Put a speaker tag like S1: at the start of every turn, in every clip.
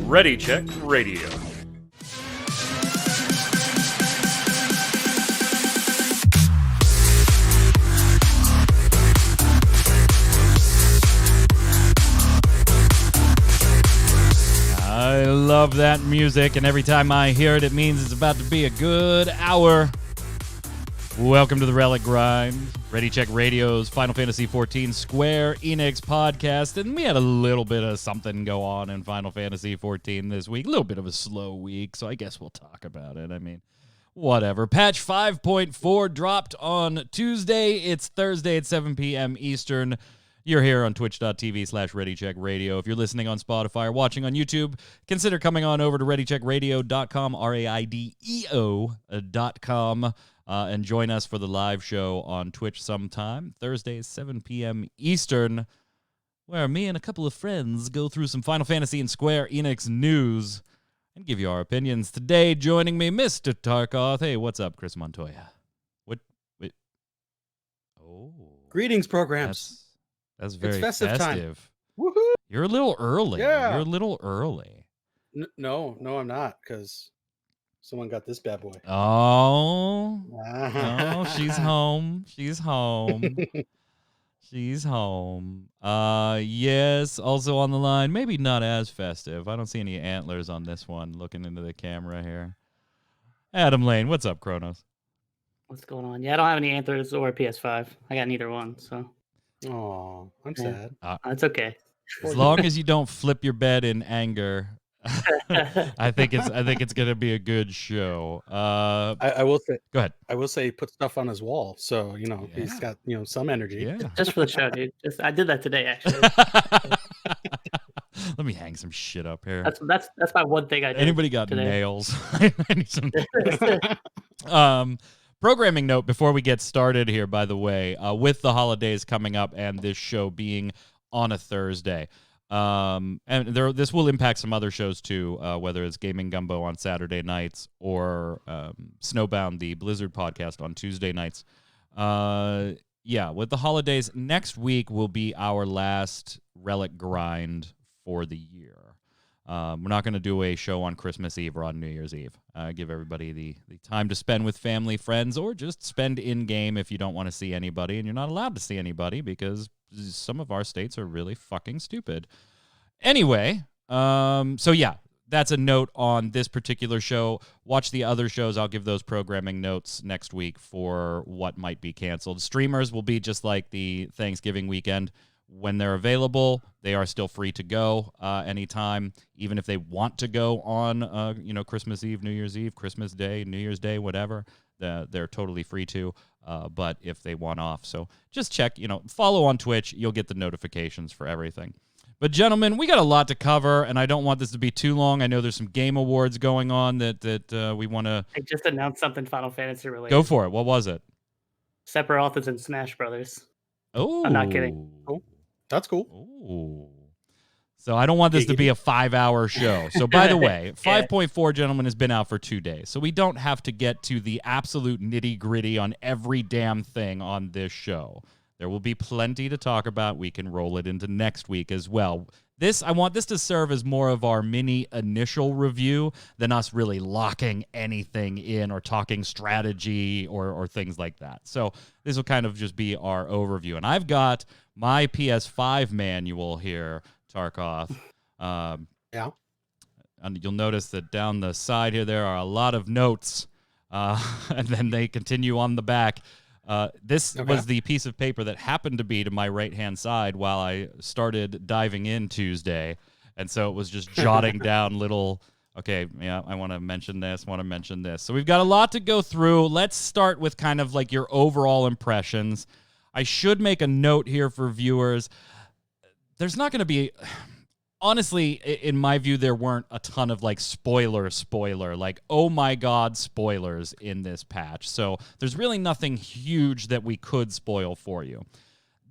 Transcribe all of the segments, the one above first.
S1: Ready Check Radio. I love that music, and every time I hear it, it means it's about to be a good hour. Welcome to the Relic Grind, Ready Check Radio's Final Fantasy XIV Square Enix podcast, and we had a little bit of something go on in Final Fantasy XIV this week. A little bit of a slow week, so I guess we'll talk about it. I mean, whatever. Patch 5.4 dropped on Tuesday. It's Thursday at 7 p.m. Eastern. You're here on twitch.tv/ReadyCheckRadio. If you're listening on Spotify or watching on YouTube, consider coming on over to ReadyCheckRadio.com, RAIDEO.com, and join us for the live show on Twitch sometime, Thursdays, 7 p.m. Eastern, where me and a couple of friends go through some Final Fantasy and Square Enix news and give you our opinions. Today, joining me, Mr. Tarkov. Hey, what's up, Chris Montoya? What? Wait. Oh.
S2: Greetings, programs.
S1: That's very
S2: festive
S1: festive.
S2: Time. Woohoo!
S1: You're a little early.
S2: Yeah.
S1: You're a little early.
S2: No, I'm not, because someone got this bad boy.
S1: Oh, no, she's home. She's home. She's home. Yes, also on the line, maybe not as festive. I don't see any antlers on this one, looking into the camera here. Adam Lane, what's up, Kronos?
S3: What's going on? Yeah, I don't have any antlers or a PS5. I got neither one, so.
S2: Oh, I'm sad.
S3: It's okay.
S1: As long as you don't flip your bed in anger, I think it's gonna be a good show.
S2: I will say.
S1: Go ahead.
S2: I will say, he put stuff on his wall, so he's got some energy.
S1: Yeah.
S3: Just for the show, dude. I did that today, actually.
S1: Let me hang some shit up here.
S3: That's my one thing I did.
S1: Anybody got
S3: today.
S1: nails? I need some nails. Programming note before we get started here, by the way, with the holidays coming up and this show being on a Thursday, and this will impact some other shows too, whether it's Gaming Gumbo on Saturday nights or Snowbound, the Blizzard podcast, on Tuesday nights. Yeah, with the holidays, next week will be our last Relic Grind for the year. We're not going to do a show on Christmas Eve or on New Year's Eve. Give everybody the time to spend with family, friends, or just spend in-game if you don't want to see anybody, and you're not allowed to see anybody because some of our states are really fucking stupid. Anyway, so yeah, that's a note on this particular show. Watch the other shows. I'll give those programming notes next week for what might be canceled. Streamers will be just like the Thanksgiving weekend. When they're available, they are still free to go anytime, even if they want to go on, Christmas Eve, New Year's Eve, Christmas Day, New Year's Day, whatever. They're totally free to, but if they want off. So just check, follow on Twitch. You'll get the notifications for everything. But, gentlemen, we got a lot to cover, and I don't want this to be too long. I know there's some game awards going on that we want to...
S3: I just announced something Final Fantasy related.
S1: Go for it. What was it?
S3: Sephiroth is in Smash Brothers.
S1: Oh.
S3: I'm not kidding.
S2: Oh. That's cool.
S1: Ooh. So I don't want this to be a 5-hour show. So by the way, 5.4, gentlemen, has been out for 2 days. So we don't have to get to the absolute nitty-gritty on every damn thing on this show. There will be plenty to talk about. We can roll it into next week as well. I want this to serve as more of our mini initial review than us really locking anything in or talking strategy or things like that. So this will kind of just be our overview. And I've got my PS5 manual here, Tarkov.
S2: Yeah.
S1: And you'll notice that down the side here, there are a lot of notes, and then they continue on the back. This was the piece of paper that happened to be to my right-hand side while I started diving in Tuesday. And so it was just jotting down little, okay, yeah, I want to mention this. So we've got a lot to go through. Let's start with kind of like your overall impressions. I should make a note here for viewers. There's not going to be... Honestly, in my view, there weren't a ton of like spoiler, like, oh my God, spoilers in this patch. So there's really nothing huge that we could spoil for you.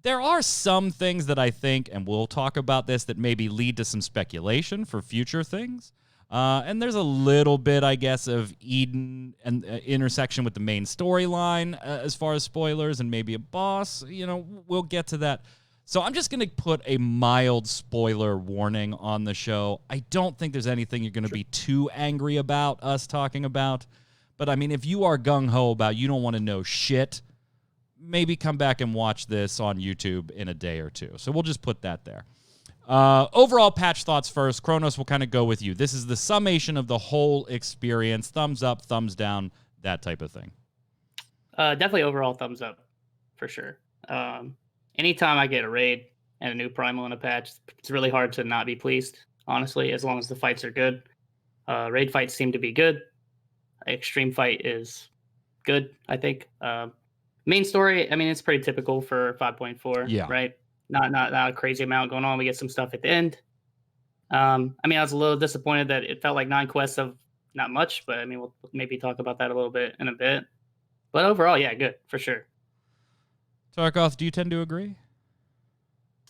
S1: There are some things that I think, and we'll talk about this, that maybe lead to some speculation for future things. And there's a little bit, I guess, of Eden and intersection with the main storyline as far as spoilers and maybe a boss. We'll get to that. So I'm just going to put a mild spoiler warning on the show. I don't think there's anything you're going to be too angry about us talking about. But, I mean, if you are gung-ho about you don't want to know shit, maybe come back and watch this on YouTube in a day or two. So we'll just put that there. Overall patch thoughts first. Kronos, will kind of go with you. This is the summation of the whole experience. Thumbs up, thumbs down, that type of thing.
S3: Definitely overall thumbs up, for sure. Anytime I get a raid and a new primal in a patch, it's really hard to not be pleased, honestly, as long as the fights are good. Raid fights seem to be good. Extreme fight is good, I think. Main story, I mean, it's pretty typical for 5.4, right? Not a crazy amount going on. We get some stuff at the end. I mean, I was a little disappointed that it felt like 9 quests of not much, but I mean, we'll maybe talk about that a little bit in a bit. But overall, yeah, good, for sure.
S1: Tarkov, do you tend to agree?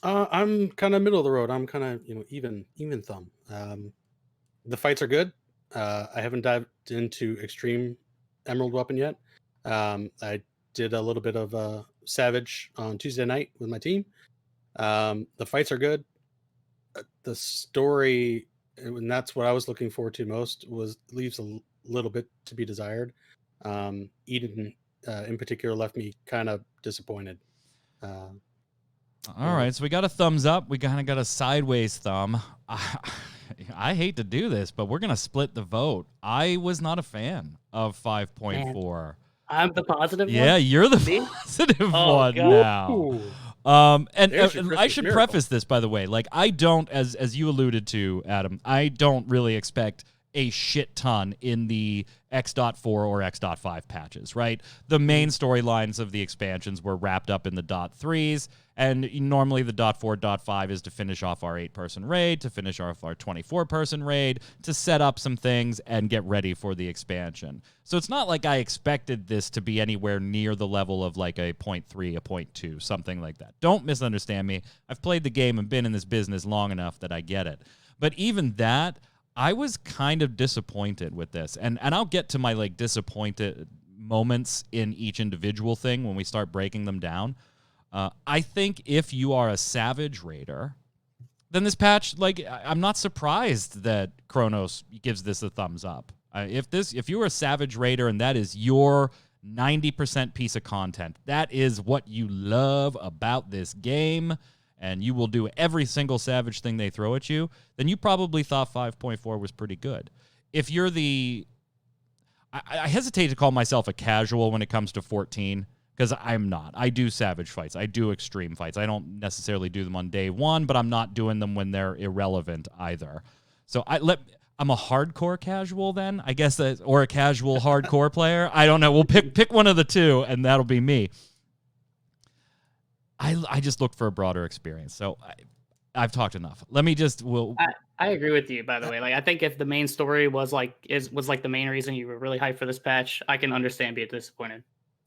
S2: I'm kind of middle of the road. I'm kind of even thumb. The fights are good. I haven't dived into Extreme Emerald Weapon yet. I did a little bit of Savage on Tuesday night with my team. The fights are good. The story, and that's what I was looking forward to most, leaves a little bit to be desired. Eden, in particular, left me kind of disappointed.
S1: All right, so we got a thumbs up. We kind of got a sideways thumb. I hate to do this, but we're going to split the vote. I was not a fan of 5.4.
S3: I'm the positive one?
S1: Yeah, you're the positive one now. And I should preface this, by the way. Like, I don't, as you alluded to, Adam, I don't really expect a shit ton in the X.4 or X.5 patches, right? The main storylines of the expansions were wrapped up in the .3s, and normally the .4, .5 is to finish off our 8-person raid, to finish off our 24-person raid, to set up some things and get ready for the expansion. So it's not like I expected this to be anywhere near the level of like a 0.3, a 0.2, something like that. Don't misunderstand me. I've played the game and been in this business long enough that I get it. But even that, I was kind of disappointed with this. And I'll get to my like disappointed moments in each individual thing when we start breaking them down. I think if you are a Savage Raider, then this patch, like, I'm not surprised that Kronos gives this a thumbs up. If you're a Savage Raider and that is your 90% piece of content, that is what you love about this game, and you will do every single Savage thing they throw at you, then you probably thought 5.4 was pretty good. If you're I hesitate to call myself a casual when it comes to 14, because I'm not. I do Savage fights. I do extreme fights. I don't necessarily do them on day one, but I'm not doing them when they're irrelevant either. So I'm a hardcore casual then, I guess, or a casual hardcore player. I don't know. We'll pick one of the two, and that'll be me. I just look for a broader experience. So I've talked enough. Let me just
S3: I agree with you, by the way. Like, I think if the main story was like the main reason you were really hyped for this patch, I can understand being disappointed.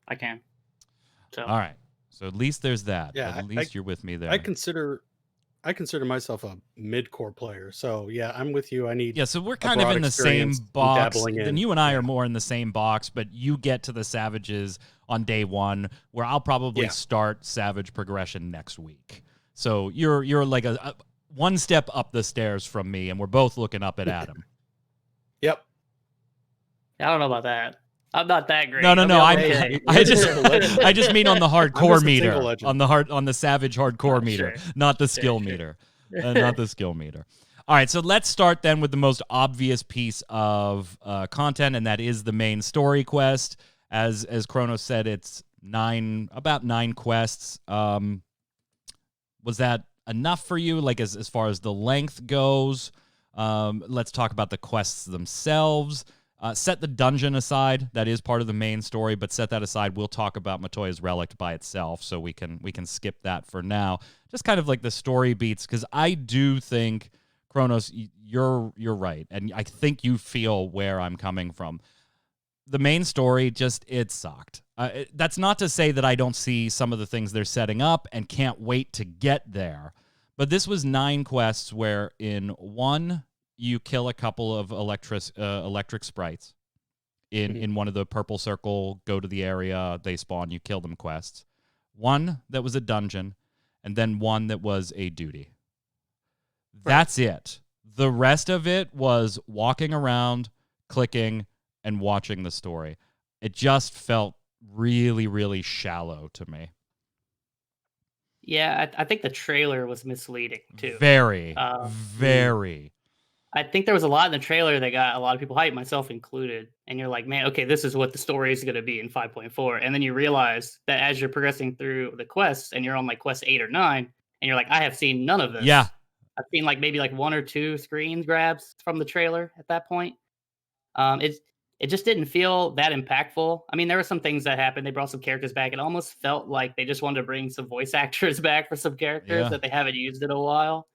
S3: I can. So
S1: all right. So at least there's that.
S2: Yeah,
S1: at least you're with me there.
S2: I consider myself a mid-core player. So yeah, I'm with you. I need
S1: so we're kind of in the same box. Then you and I
S2: are
S1: more in the same box, but you get to the Savages on day one, where I'll probably start Savage progression next week. So you're like a one step up the stairs from me, and we're both looking up at Adam.
S2: Yep.
S3: I don't know about that. I'm not that great.
S1: No. I just mean on the hardcore meter, on the Savage hardcore meter, not the skill meter, not the skill meter. All right, so let's start then with the most obvious piece of content, and that is the main story quest. As Kronos said, it's about 9 quests. Was that enough for you? Like as far as the length goes, let's talk about the quests themselves. Set the dungeon aside. That is part of the main story, but set that aside. We'll talk about Matoya's Relic by itself, so we can skip that for now. Just kind of like the story beats, because I do think, Kronos, you're right, and I think you feel where I'm coming from. The main story, it sucked. That's not to say that I don't see some of the things they're setting up and can't wait to get there, but this was 9 quests where in 1, you kill a couple of electric sprites in one of the purple circle, go to the area, they spawn, you kill them quests. One that was a dungeon, and then one that was a duty. That's it. The rest of it was walking around, clicking, and watching the story. It just felt really, really shallow to me.
S3: Yeah, I think the trailer was misleading too.
S1: Very.
S3: I think there was a lot in the trailer that got a lot of people hyped, myself included. And you're like, man, okay, this is what the story is going to be in 5.4. And then you realize that as you're progressing through the quests and you're on like quest 8 or 9, and you're like, I have seen none of this.
S1: Yeah.
S3: I've seen like maybe like 1 or 2 screen grabs from the trailer at that point. It just didn't feel that impactful. I mean, there were some things that happened. They brought some characters back. It almost felt like they just wanted to bring some voice actors back for some characters that they haven't used in a while.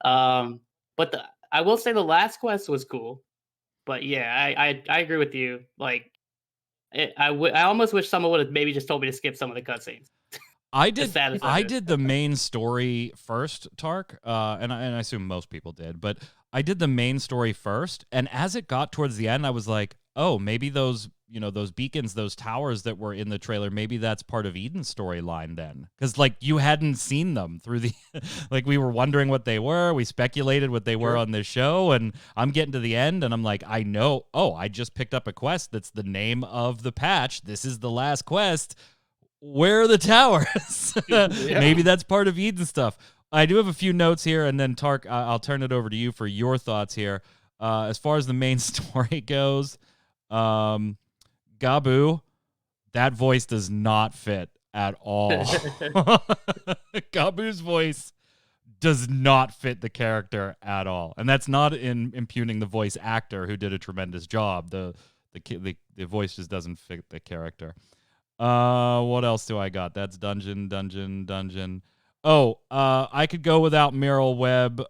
S3: But I will say the last quest was cool. But yeah, I agree with you. Like, I almost wish someone would have maybe just told me to skip some of the cutscenes.
S1: I did the main story first, Tark, and I assume most people did, but I did the main story first, and as it got towards the end, I was like, oh, maybe those beacons, those towers that were in the trailer, maybe that's part of Eden's storyline then, because like you hadn't seen them through the, like we were wondering what they were, we speculated what they were on this show, and I'm getting to the end, and I'm like, I know, I just picked up a quest that's the name of the patch. This is the last quest. Where are the towers? Maybe that's part of Eden stuff. I do have a few notes here, and then Tark, I'll turn it over to you for your thoughts here. As far as the main story goes, Gabu, that voice does not fit at all. Gabu's voice does not fit the character at all, and that's not impugning the voice actor who did a tremendous job. The voice just doesn't fit the character. What else do I got? That's dungeon. Oh, I could go without Meryl Webb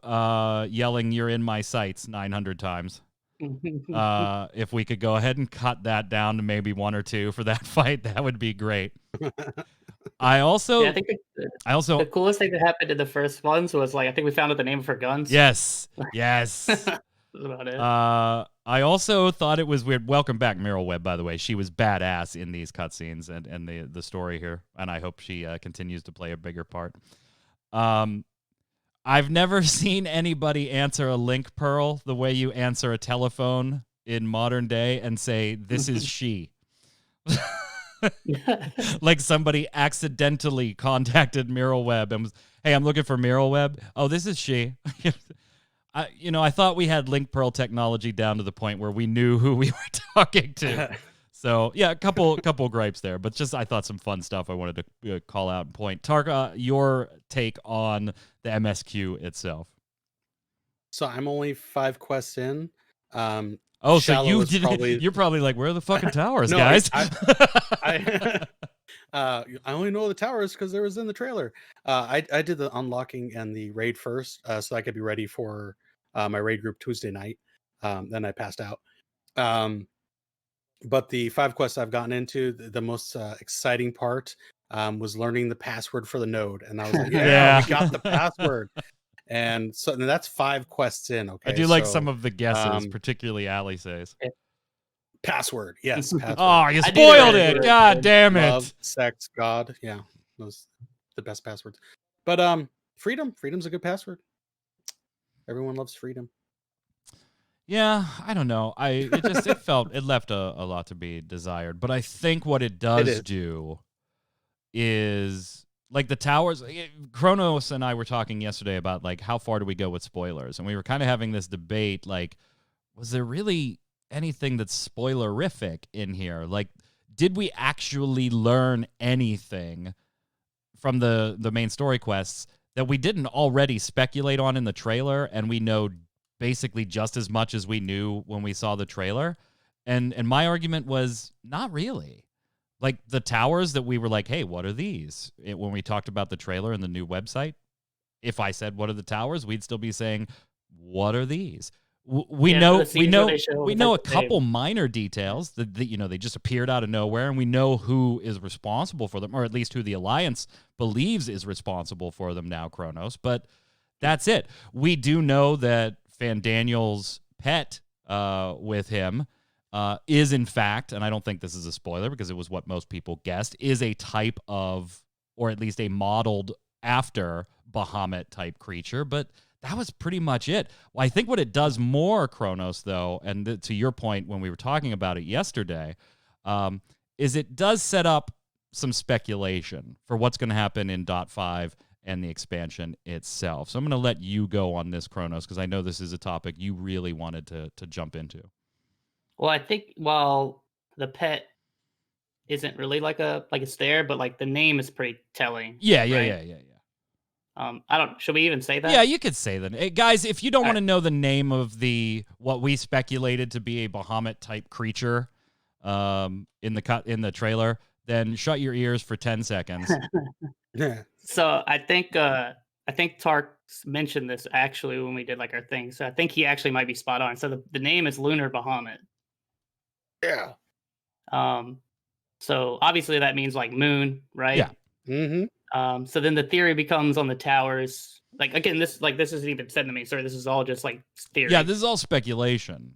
S1: yelling, "You're in my sights" 900 times. If we could go ahead and cut that down to maybe 1 or 2 for that fight, that would be great. I think
S3: the coolest thing that happened in the first ones was like I think we found out the name of her guns.
S1: Yes.
S3: That's about it.
S1: I also thought it was weird. Welcome back, Meryl Webb, by the way. She was badass in these cutscenes and the story here, and I hope she continues to play a bigger part. I've never seen anybody answer a link pearl the way you answer a telephone in modern day and say, "This is she." Like somebody accidentally contacted Meryl Webb and was, "Hey, I'm looking for Meryl Webb. Oh, this is she." I thought we had link pearl technology down to the point where we knew who we were talking to. So yeah, a couple gripes there, but just I thought some fun stuff I wanted to call out and point. Tarka, your take on the MSQ itself.
S2: So I'm only 5 quests in.
S1: So you didn't? You're probably like, where are the fucking towers, guys?
S2: I only know the towers because there was in the trailer. I did the unlocking and the raid first, so I could be ready for my raid group Tuesday night. Then I passed out. But the 5 quests I've gotten into, the most exciting part was learning the password for the node, and I was like, "Yeah, we got the password." And so that's 5 quests in. Okay,
S1: I do like some of the guesses, particularly Ali says.
S2: Password, yes. Password.
S1: Oh, you spoiled it! God damn it!
S2: Love, sex, God, yeah, those the best passwords. But freedom's a good password. Everyone loves freedom.
S1: Yeah, I don't know. It left a lot to be desired. But I think what it does do is like the towers. Kronos and I were talking yesterday about like how far do we go with spoilers, and we were kind of having this debate. Like, was there really anything that's spoilerific in here? Like, did we actually learn anything from the main story quests that we didn't already speculate on in the trailer, and we know basically just as much as we knew when we saw the trailer? And my argument was not really. Like the towers that we were like, hey, what are these? When we talked about the trailer and the new website, if I said what are the towers, we'd still be saying, what are these? We know a couple minor details that they just appeared out of nowhere, and we know who is responsible for them, or at least who the Alliance believes is responsible for them now, Kronos. But that's it. We do know that Fandaniel's pet with him is in fact, and I don't think this is a spoiler because it was what most people guessed, is a type of, or at least a modeled after Bahamut type creature, but that was pretty much it. Well, I think what it does more, Kronos, though, and to your point when we were talking about it yesterday, is it does set up some speculation for what's going to happen in .5 and the expansion itself. So I'm going to let you go on this, Kronos, because I know this is a topic you really wanted to jump into.
S3: Well, I think while the pet isn't really like it's there, but like the name is pretty telling.
S1: Yeah.
S3: I don't. Should we even say that?
S1: Yeah, you could say that. Hey, guys, if you don't want to
S3: right.
S1: know the name of what we speculated to be a Bahamut type creature in the trailer, then shut your ears for 10 seconds.
S2: Yeah.
S3: So I think Tark mentioned this actually when we did like our thing. So I think he actually might be spot on. So the name is Lunar Bahamut.
S2: Yeah.
S3: So obviously that means like moon, right?
S1: Yeah.
S2: Mm-hmm.
S3: So then the theory becomes on the towers. Like again, this isn't even said to me. Sorry, this is all just like theory.
S1: Yeah, this is all speculation.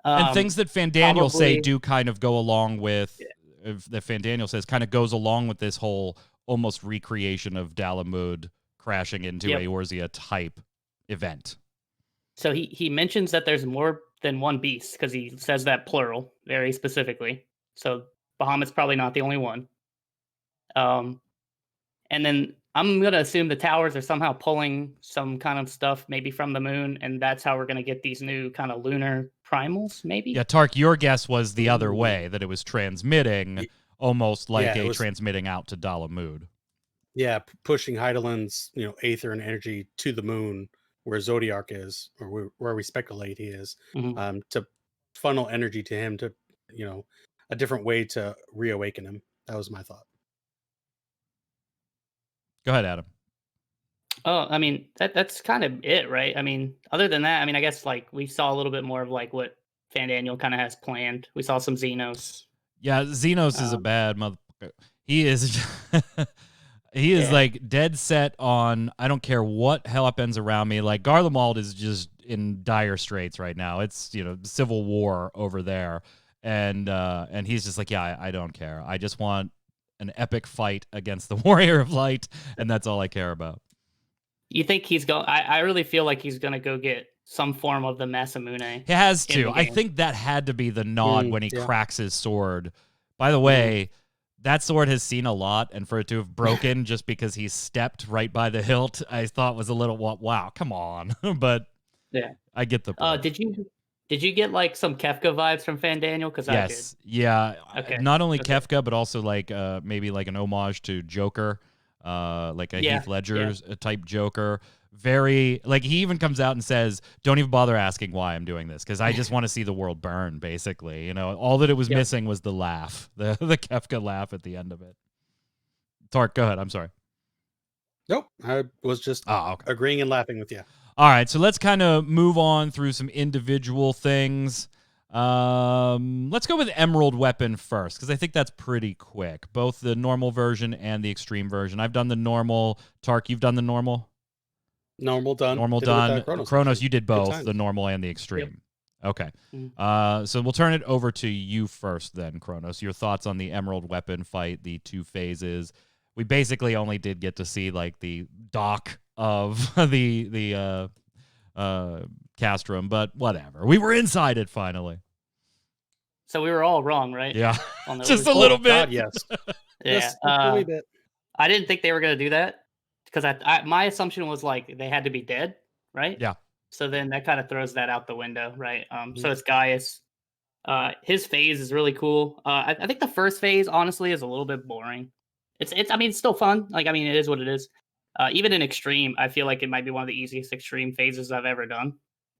S1: And things that Fandaniel say do kind of go along with, that Fandaniel says kind of goes along with this whole almost recreation of Dalamud crashing into Eorzea type event.
S3: So he mentions that there's more than one beast because he says that plural very specifically. So Bahamut's probably not the only one. And then I'm going to assume the towers are somehow pulling some kind of stuff maybe from the moon, and that's how we're going to get these new kind of lunar primals, maybe?
S1: Yeah, Tark, your guess was the other way, that it was transmitting almost like transmitting out to Dalamud.
S2: Yeah, pushing Heidelin's, aether and energy to the moon where Zodiac is, or where we speculate he is, to funnel energy to him to, a different way to reawaken him. That was my thought.
S1: Go ahead, Adam.
S3: Oh, I mean, that's kind of it, right? I mean, other than that, I mean, I guess like we saw a little bit more of like what Fandaniel kind of has planned. We saw some Xenos.
S1: Yeah, Xenos is a bad motherfucker. He is he is like dead set on, I don't care what hell happens around me. Like Garlemald is just in dire straits right now. It's, civil war over there. And he's just like, yeah, I don't care. I just want an epic fight against the Warrior of Light, and that's all I care about.
S3: You think he's going? I really feel like he's going to go get some form of the Masamune.
S1: He has to. I think that had to be the nod when he cracks his sword. By the way, that sword has seen a lot, and for it to have broken just because he stepped right by the hilt, I thought was a little, wow, come on. But
S3: yeah,
S1: I get the point.
S3: Did you get like some Kefka vibes from Fandaniel? Because
S1: yes,
S3: I did.
S1: Yeah. Okay. Not only Kefka, but also like maybe like an homage to Joker, like a Heath Ledger type Joker. Very like he even comes out and says, "Don't even bother asking why I'm doing this because I just want to see the world burn." Basically, all that it was missing was the laugh, the Kefka laugh at the end of it. Tark, go ahead. I'm sorry.
S2: Nope, I was just agreeing and laughing with you.
S1: All right, so let's kind of move on through some individual things. Let's go with Emerald Weapon first, because I think that's pretty quick. Both the normal version and the extreme version. I've done the normal. Tark, you've done the normal?
S2: Normal done.
S1: Normal done. Kronos, you did both, the normal and the extreme. Yep. Okay. So we'll turn it over to you first then, Kronos. Your thoughts on the Emerald Weapon fight, the two phases. We basically only did get to see like the dock of the castrum, but whatever. We were inside it finally.
S3: So we were all wrong, right?
S1: Yeah, just a little bit.
S2: God, yes.
S3: Yeah,
S2: a wee bit.
S3: I didn't think they were going to do that because my assumption was like they had to be dead, right?
S1: Yeah.
S3: So then that kind of throws that out the window, right? So it's Gaius. His phase is really cool. I think the first phase honestly is a little bit boring. It's I mean it's still fun. Like I mean it is what it is. Even in extreme, I feel like it might be one of the easiest extreme phases I've ever done.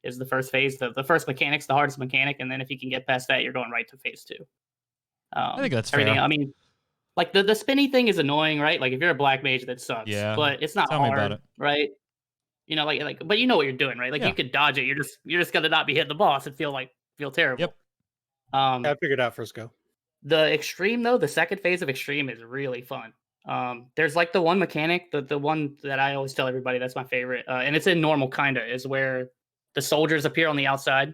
S3: Is the first phase. The first mechanic's the hardest mechanic, and then if you can get past that, you're going right to phase 2.
S1: I think that's
S3: everything.
S1: Fair.
S3: I mean, like the spinny thing is annoying, right? Like if you're a black mage, that sucks.
S1: Yeah.
S3: But it's not
S1: Tell me about
S3: hard,
S1: it.
S3: right? Like, but you know what you're doing, right? Like you could dodge it. You're just gonna not be hitting the boss and feel terrible.
S1: Yep.
S2: I figured out first go.
S3: The extreme though, the second phase of extreme is really fun. There's like the one mechanic, the one that I always tell everybody that's my favorite, and it's in normal kinda, is where the soldiers appear on the outside.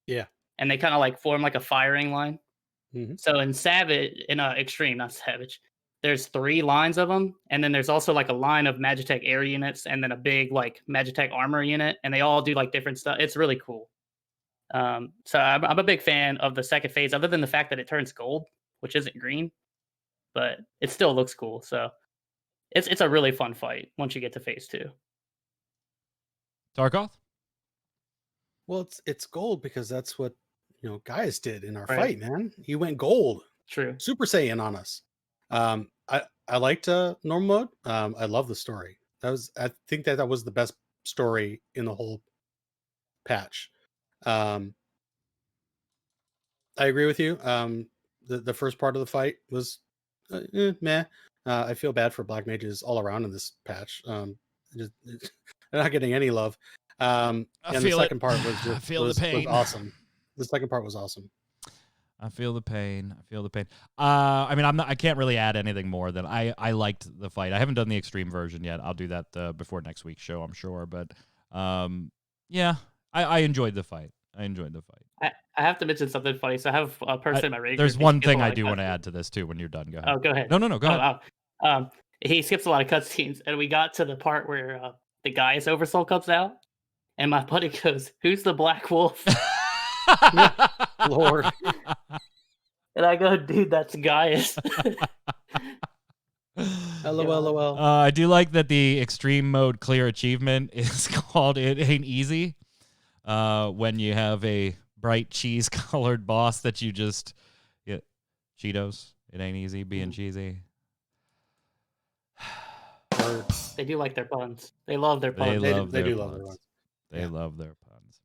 S2: Yeah.
S3: And they kind of like form like a firing line.
S2: Mhm.
S3: So in Savage, in Extreme, not Savage, there's 3 lines of them, and then there's also like a line of Magitech air units, and then a big like Magitech armor unit, and they all do like different stuff. It's really cool. So I'm a big fan of the second phase, other than the fact that it turns gold, which isn't green, but it still looks cool. So it's a really fun fight once you get to phase 2.
S1: Tarkov?
S2: Well, it's gold because that's what Gaius did in our
S3: Right.
S2: fight, man. He went gold,
S3: True.
S2: Super Saiyan on us. I liked normal mode. I love the story. I think that was the best story in the whole patch. I agree with you. The first part of the fight was meh. I feel bad for black mages all around in this patch. They're not getting any love. And the second part was just was awesome. The second part was awesome.
S1: I feel the pain. I mean, I can't really add anything more than I liked the fight. I haven't done the extreme version yet. I'll do that before next week's show, I'm sure. But yeah, I enjoyed the fight.
S3: I have to mention something funny. So I have a person in my Raideo.
S1: There's one thing I do want to add to this too. When you're done, go ahead.
S3: Oh, go ahead.
S1: No, go ahead.
S3: He skips a lot of cutscenes, and we got to the part where the Gaius Oversoul comes out, and my buddy goes, "Who's the Black Wolf?"
S2: Lord.
S3: And I go, "Dude, that's Gaius."
S2: LOL.
S1: I do like that the extreme mode clear achievement is called "It Ain't Easy." When you have a bright cheese colored boss that you just get Cheetos. It ain't easy being cheesy.
S3: They do like their puns. They love their puns.
S2: They do love their puns.
S1: They love their puns.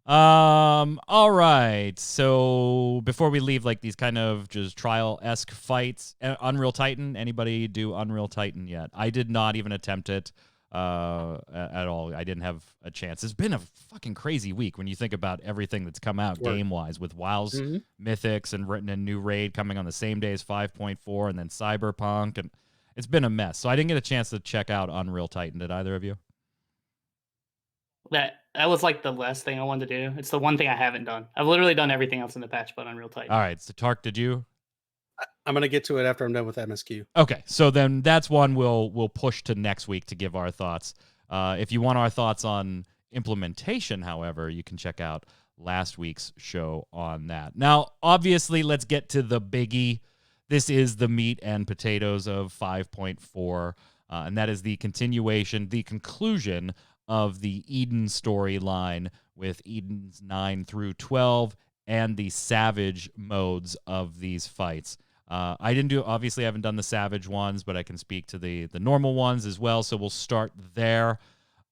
S1: All right. So before we leave, like these kind of just trial-esque fights, Unreal Titan. Anybody do Unreal Titan yet? I did not even attempt it at all. I didn't have a chance. It's been a fucking crazy week when you think about everything that's come out game-wise with WoW's Mythics and written a new raid coming on the same day as 5.4 and then Cyberpunk, and it's been a mess. So I didn't get a chance to check out Unreal Titan. Did either of you?
S3: That was like the last thing I wanted to do. It's the one thing I haven't done. I've literally done everything else in the patch but Unreal Titan.
S1: All right. So Tark, did you?
S2: I'm going to get to it after I'm done with MSQ.
S1: Okay, so then that's one we'll push to next week to give our thoughts. If you want our thoughts on implementation, however, you can check out last week's show on that. Now, obviously, let's get to the biggie. This is the meat and potatoes of 5.4, and that is the continuation, the conclusion of the Eden storyline with Eden's 9 through 12 and the Savage modes of these fights. I haven't done the Savage ones, but I can speak to the normal ones as well. So we'll start there.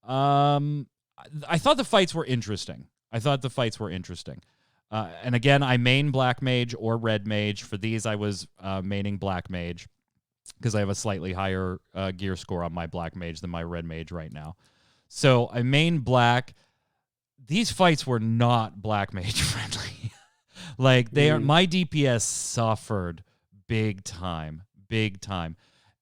S1: I thought the fights were interesting. And again, I main Black Mage or Red Mage. For these, I was maining Black Mage because I have a slightly higher gear score on my Black Mage than my Red Mage right now. So I main Black. These fights were not Black Mage friendly. Like my DPS suffered big time.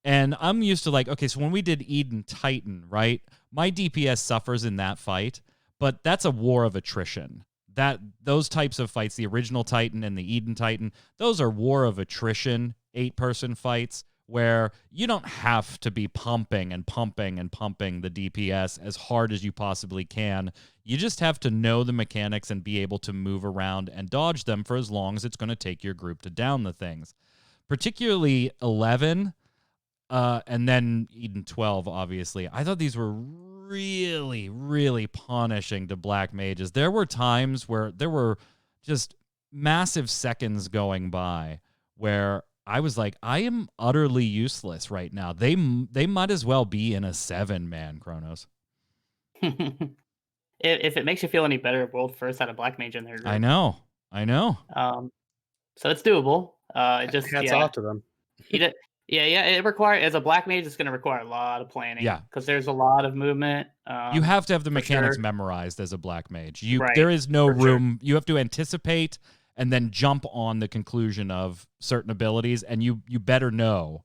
S1: And I'm used to okay, so when we did Eden Titan, right? My DPS suffers in that fight, but that's a war of attrition. Those types of fights, the original Titan and the Eden Titan, those are war of attrition, 8-person fights where you don't have to be pumping the DPS as hard as you possibly can. You just have to know the mechanics and be able to move around and dodge them for as long as it's going to take your group to down the things. Particularly 11, and then Eden 12, obviously. I thought these were really, really punishing to Black Mages. There were times where there were just massive seconds going by where I was like, I am utterly useless right now. They might as well be in a 7-man Chronos.
S3: If it makes you feel any better, World First had a Black Mage in there.
S1: I know.
S3: So it's doable.
S2: Hats off to them.
S3: It requires, as a Black Mage, it's going to require a lot of planning.
S1: Yeah,
S3: because there's a lot of movement.
S1: You have to have the mechanics memorized as a Black Mage. There is no room. Sure. You have to anticipate and then jump on the conclusion of certain abilities, and you better know.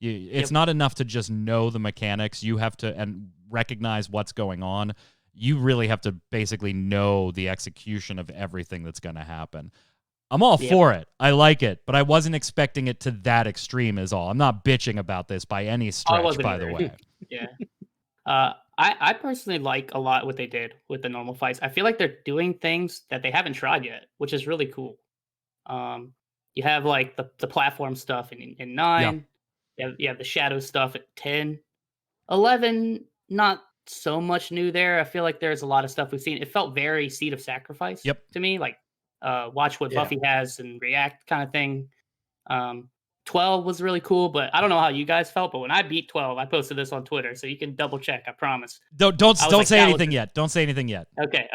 S1: It's not enough to just know the mechanics. You have to and recognize what's going on. you really have to basically know the execution of everything that's going to happen. I'm all for it. I like it, but I wasn't expecting it to that extreme is all. I'm not bitching about this by any stretch, by the way.
S3: Yeah. I personally like a lot what they did with the normal fights. I feel like they're doing things that they haven't tried yet, which is really cool. You have like the platform stuff in 9. You have the shadow stuff at 10. 11, not so much new there. I feel like there's a lot of stuff we've seen. It felt very Seed of Sacrifice to me, like watch what Buffy has and react kind of thing. 12 was really cool, but I don't know how you guys felt. But when I beat 12, I posted this on Twitter, so you can double check. I promise.
S1: Don't say anything yet. Don't say anything yet.
S3: Okay,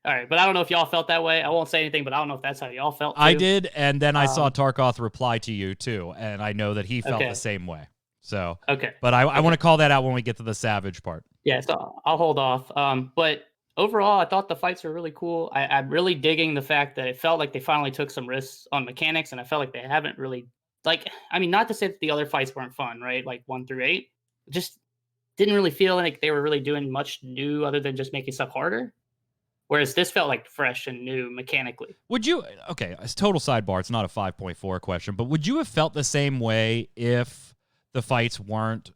S3: all right. But I don't know if y'all felt that way. I won't say anything, but I don't know if that's how y'all felt. Too.
S1: I did, and then I saw Tarkov reply to you too, and I know that he felt the same way. So but I want to call that out when we get to the Savage part. Yeah, so
S3: I'll hold off. But overall, I thought the fights were really cool. I'm really digging the fact that it felt like they finally took some risks on mechanics, and I felt like they haven't really. Like, I mean, not to say that the other fights weren't fun, right? Like 1 through 8, just didn't really feel like they were really doing much new other than just making stuff harder. Whereas this felt like fresh and new mechanically. Would you, it's total sidebar, it's not a 5.4 question, but would you have felt the same way if the fights weren't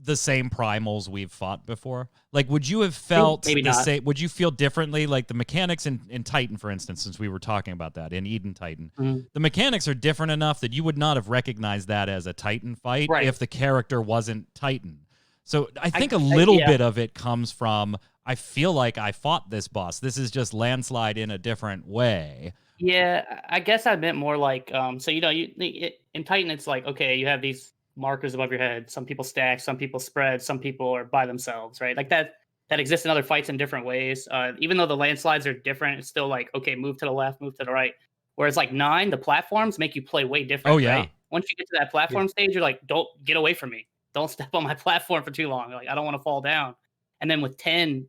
S3: the same primals we've fought before? Like, would you have felt the same? Would you feel differently? Like the mechanics in Titan, for instance, since we were talking about that in Eden Titan, the mechanics are different enough that you would not have recognized that as a Titan fight if the character wasn't Titan. So I think a little bit of it comes from, I feel like I fought this boss. This is just Landslide in a different way. Yeah, I guess I meant more like, so, you know, in Titan, it's like, okay, you have these markers above your head. Some people stack, some people spread, some people are by themselves, right? Like that exists in other fights in different ways. Even though the landslides are different, it's still like, okay, move to the left, move to the right. Whereas like 9, the platforms make you play way different. Oh yeah. Right? Once you get to that platform stage, you're like, don't get away from me. Don't step on my platform for too long. Like I don't want to fall down. And then with 10,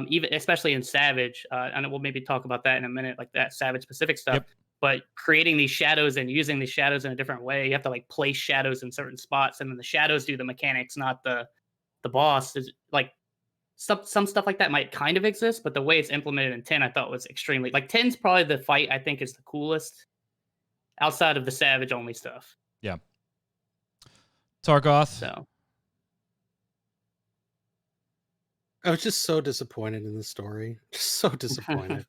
S3: even especially in Savage, and we'll maybe talk about that in a minute, like that Savage specific stuff. Yep. But creating these shadows and using these shadows in a different way, you have to like place shadows in certain spots, and then the shadows do the mechanics, not the boss. Is like some stuff like that might kind of exist, but the way it's implemented in 10, I thought was extremely like 10's probably the fight I think is the coolest outside of the Savage only stuff. Yeah. Tarkov. So
S2: I was just so disappointed in the story. Just so disappointed.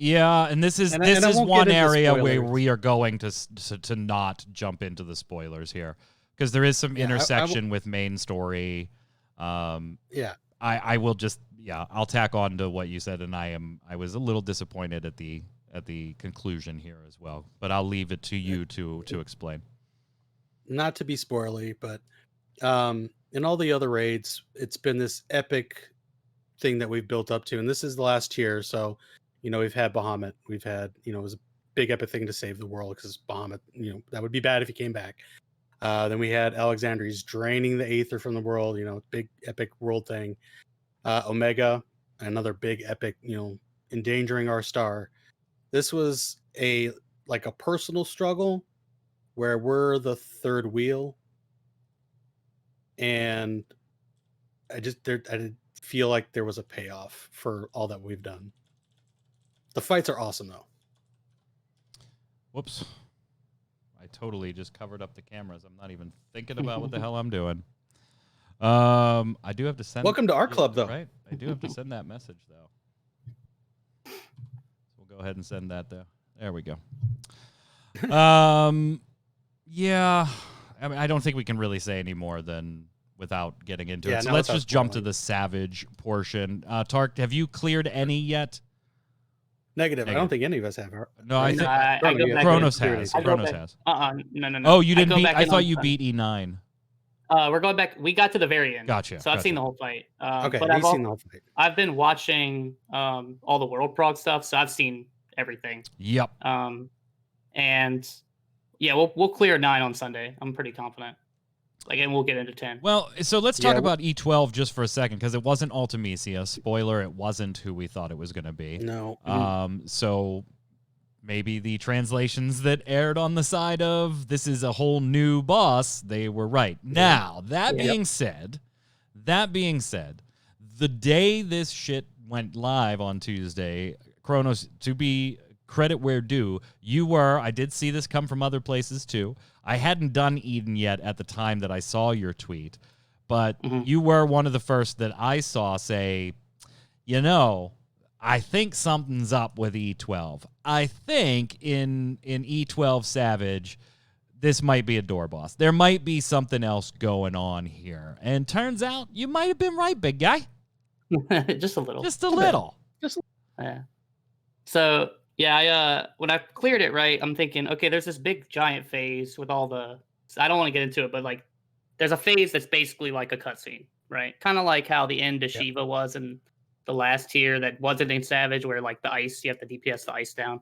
S1: Yeah, and this is one area where we are going to not jump into the spoilers here, because there is some intersection with main story. I will just I'll tack on to what you said, and I was a little disappointed at the conclusion here as well, but I'll leave it to you to explain.
S2: Not to be spoily, but in all the other raids, it's been this epic thing that we've built up to, and this is the last tier, so. You know, we've had Bahamut. We've had, you know, it was a big epic thing to save the world because Bahamut, you know, that would be bad if he came back. Then we had Alexandria's draining the Aether from the world, you know, big epic world thing. Omega, another big epic, you know, endangering our star. This was a personal struggle where we're the third wheel. And I didn't feel like there was a payoff for all that we've done. The fights are awesome, though.
S1: Whoops. I totally just covered up the cameras. I'm not even thinking about what the hell I'm doing. I do have to send...
S2: Welcome to our club, though.
S1: Right? I do have to send that message, though. So we'll go ahead and send that, though. There we go. Yeah. I mean, I don't think we can really say any more than without getting into it. So let's just jump to the Savage portion. Tark, have you cleared any yet?
S2: Negative. I don't think any of us have.
S1: No, I think Kronos has. Kronos has.
S3: No.
S1: Oh, you didn't beat. I thought you beat E9.
S3: We're going back. We got to the very end.
S1: Gotcha.
S3: So I've seen the whole fight.
S2: Okay, but I've seen the whole fight.
S3: I've been watching all the World Prog stuff, so I've seen everything.
S1: Yep.
S3: And yeah, we'll clear 9 on Sunday. I'm pretty confident. And we'll get into 10.
S1: Well, so let's talk about E12 just for a second, because it wasn't Ultimisia. Spoiler, it wasn't who we thought it was going to be.
S2: No.
S1: So maybe the translations that aired on the side of this is a whole new boss, they were right. Now, that being said, the day this shit went live on Tuesday, Kronos, to be credit where due, I did see this come from other places too. I hadn't done Eden yet at the time that I saw your tweet, but you were one of the first that I saw say, I think something's up with E12. I think in E12 Savage, this might be a door boss. There might be something else going on here. And turns out you might have been right, big guy.
S3: Just a little.
S1: Just a little.
S3: Yeah. So, yeah, when I cleared it right, I'm thinking, okay, there's this big giant phase with all the... I don't want to get into it, but like, there's a phase that's basically like a cutscene, right? Kind of like how the end of Shiva was in the last tier that wasn't in Savage, where like the ice, you have to DPS the ice down.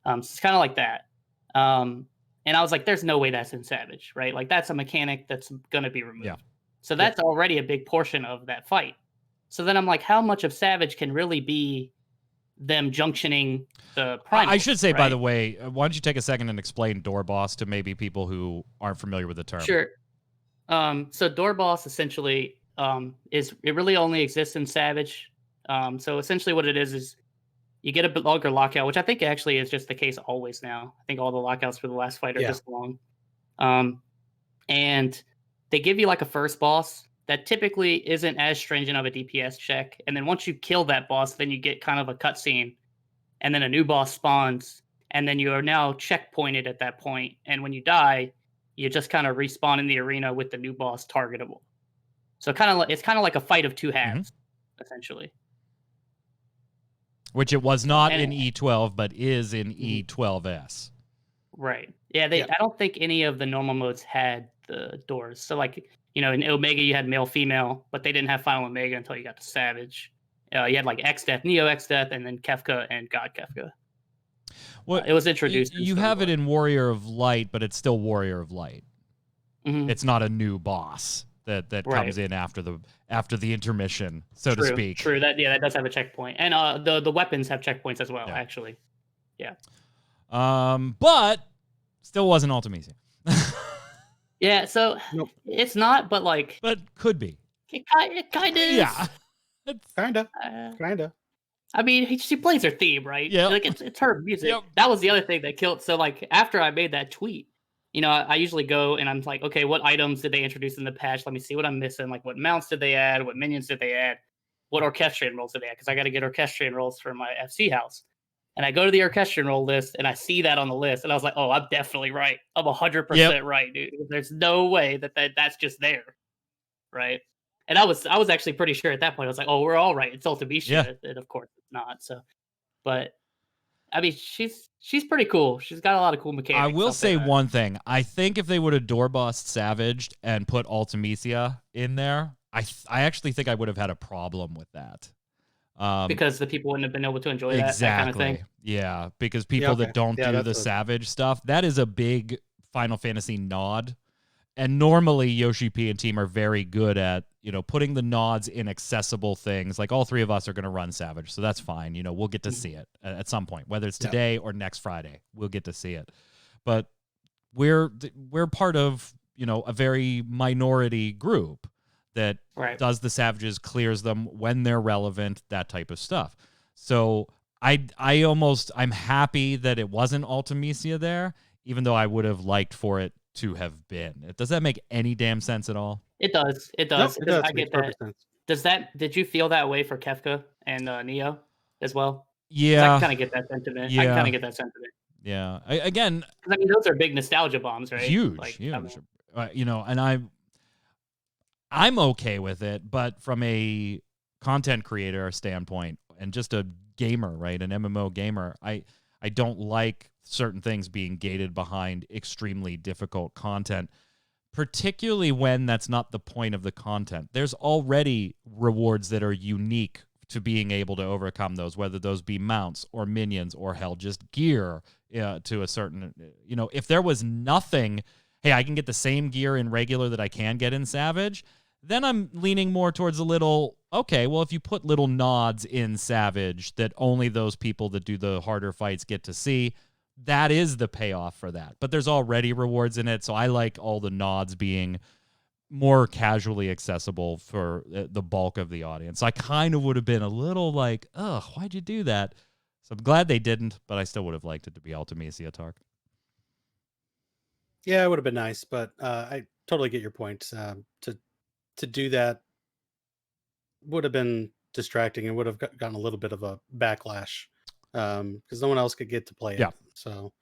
S3: So it's kind of like that. And I was like, there's no way that's in Savage, right? Like that's a mechanic that's going to be removed. Yeah. So that's already a big portion of that fight. So then I'm like, how much of Savage can really be them junctioning the primals?
S1: I should say, by the way, why don't you take a second and explain door boss to maybe people who aren't familiar with the term?
S3: Sure. So door boss essentially it really only exists in Savage. So essentially what it is you get a longer lockout, which I think actually is just the case always now. I think all the lockouts for the last fight are just long. And they give you like a first boss that typically isn't as stringent of a DPS check. And then once you kill that boss, then you get kind of a cutscene. And then a new boss spawns. And then you are now checkpointed at that point. And when you die, you just kind of respawn in the arena with the new boss targetable. So it's kind of like a fight of two halves, essentially.
S1: Which it was not in E12, but is in E12S.
S3: Right. Yeah, I don't think any of the normal modes had the doors. So like, in Omega you had male, female, but they didn't have Final Omega until you got to Savage. You had like X-Death, Neo X-Death, and then Kefka and God Kefka. Well, it was introduced.
S1: You have it in Warrior of Light, but it's still Warrior of Light. It's not a new boss that comes in after the intermission, so to speak.
S3: True. That does have a checkpoint, and the weapons have checkpoints as well. Actually, yeah.
S1: But still wasn't Ultimisia.
S3: Yeah, so it's not, but like,
S1: but could be.
S3: It kind of is.
S2: Yeah, kind of.
S3: I mean, she plays her theme, right?
S1: Yeah,
S3: like it's her music. Yep. That was the other thing that killed. So like after I made that tweet, I usually go and I'm like, okay, what items did they introduce in the patch? Let me see what I'm missing. Like, what mounts did they add? What minions did they add? What orchestrion rolls did they add? Because I got to get orchestrion rolls for my FC house. And I go to the orchestrion roll list and I see that on the list, and I was like, oh, I'm definitely right. I'm 100% right, dude. There's no way that's just there, right? And I was actually pretty sure at that point. I was like, oh, we're all right. It's Ultimisia. Yeah. And of course it's not. So, but I mean, she's pretty cool. She's got a lot of cool mechanics.
S1: I will say one thing. I think if they would have door bossed Savaged and put Ultimisia in there, I actually think I would have had a problem with that.
S3: Because the people wouldn't have been able to enjoy that kind of thing.
S1: Yeah, because people that don't do the Savage stuff, that is a big Final Fantasy nod. And normally Yoshi P and team are very good at, putting the nods in accessible things. Like all three of us are going to run Savage, so that's fine. We'll get to see it at some point, whether it's today or next Friday. We'll get to see it. But we're part of, a very minority group that does the Savages, clears them when they're relevant, that type of stuff. So I'm happy that it wasn't Ultimisia there, even though I would have liked for it to have been. Does that make any damn sense at all?
S3: It does. It does.
S2: Nope, it does.
S3: I get that. Did you feel that way for Kefka and Neo as well?
S1: Yeah.
S3: I kind of get that sentiment.
S1: Yeah. Again,
S3: I mean, those are big nostalgia bombs, right?
S1: Huge. And I'm okay with it, but from a content creator standpoint and just a gamer, right, an MMO gamer, I don't like certain things being gated behind extremely difficult content, particularly when that's not the point of the content. There's already rewards that are unique to being able to overcome those, whether those be mounts or minions or hell, just gear to a certain, if there was nothing, hey, I can get the same gear in regular that I can get in Savage, then I'm leaning more towards a little, okay, well, if you put little nods in Savage that only those people that do the harder fights get to see, that is the payoff for that. But there's already rewards in it, so I like all the nods being more casually accessible for the bulk of the audience. I kind of would have been a little like, ugh, why'd you do that? So I'm glad they didn't, but I still would have liked it to be Ultimisia, Tark.
S2: Yeah, it would have been nice, but I totally get your point. To do that would have been distracting and would have gotten a little bit of a backlash because no one else could get to play it.
S1: Yeah.
S2: So,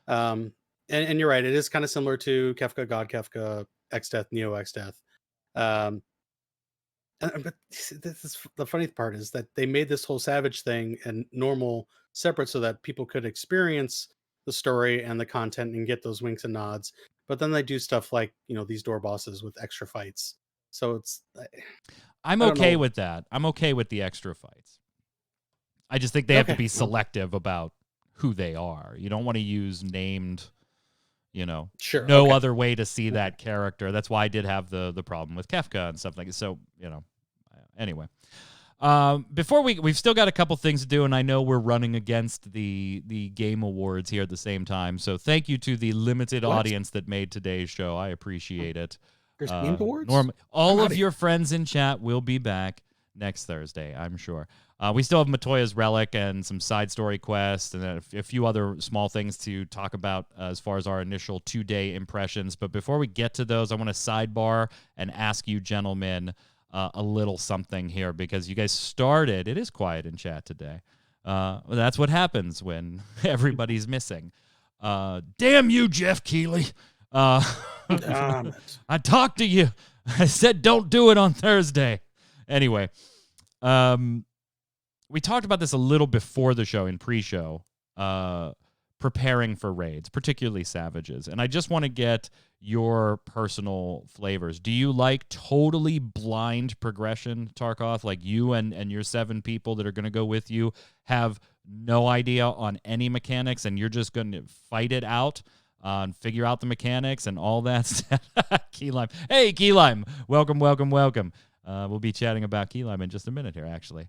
S2: and you're right. It is kind of similar to Kefka, God Kefka, X-Death, Neo X-Death. But this is the funny part is that they made this whole Savage thing and normal separate so that people could experience the story and the content and get those winks and nods. But then they do stuff like, these door bosses with extra fights. So
S1: I'm okay with that. I'm okay with the extra fights. I just think they have to be selective about who they are. You don't want to use named,
S2: sure,
S1: no other way to see that character. That's why I did have the problem with Kefka and stuff like that. So, anyway. Before we've still got a couple things to do, and I know we're running against the Game Awards here at the same time. So thank you to the limited audience that made today's show. I appreciate it.
S2: There's Game Awards?
S1: All of your friends in chat will be back next Thursday, I'm sure. We still have Matoya's Relic and some side story quests and a few other small things to talk about as far as our initial 2-day impressions. But before we get to those, I want to sidebar and ask you gentlemen a little something here because you guys started. It is quiet in chat today. That's what happens when everybody's missing. Damn you, Jeff Keighley. I talked to you. I said don't do it on Thursday. Anyway, we talked about this a little before the show in pre-show, preparing for raids, particularly Savages. And I just want to get your personal flavors. Do you like totally blind progression, Tarkov? Like you and your 7 people that are going to go with you have no idea on any mechanics and you're just going to fight it out and figure out the mechanics and all that stuff? Keylime. Hey, Keylime. Welcome. We'll be chatting about Keylime in just a minute here, actually.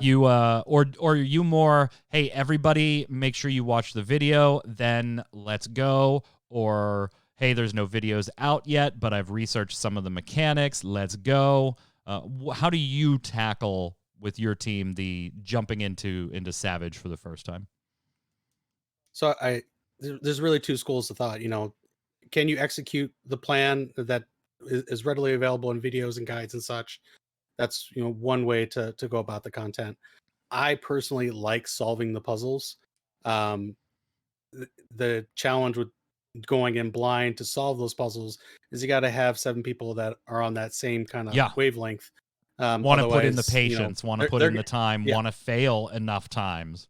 S1: You or you more, hey, everybody make sure you watch the video, then let's go, or hey, there's no videos out yet, but I've researched some of the mechanics, let's go. How do you tackle with your team the jumping into Savage for the first time?
S2: So there's really 2 schools of thought. Can you execute the plan that is readily available in videos and guides and such? That's one way to go about the content. I personally like solving the puzzles. The challenge with going in blind to solve those puzzles is you got to have 7 people that are on that same kind of wavelength.
S1: Want to put in the patience, want to put in the time, want to fail enough times,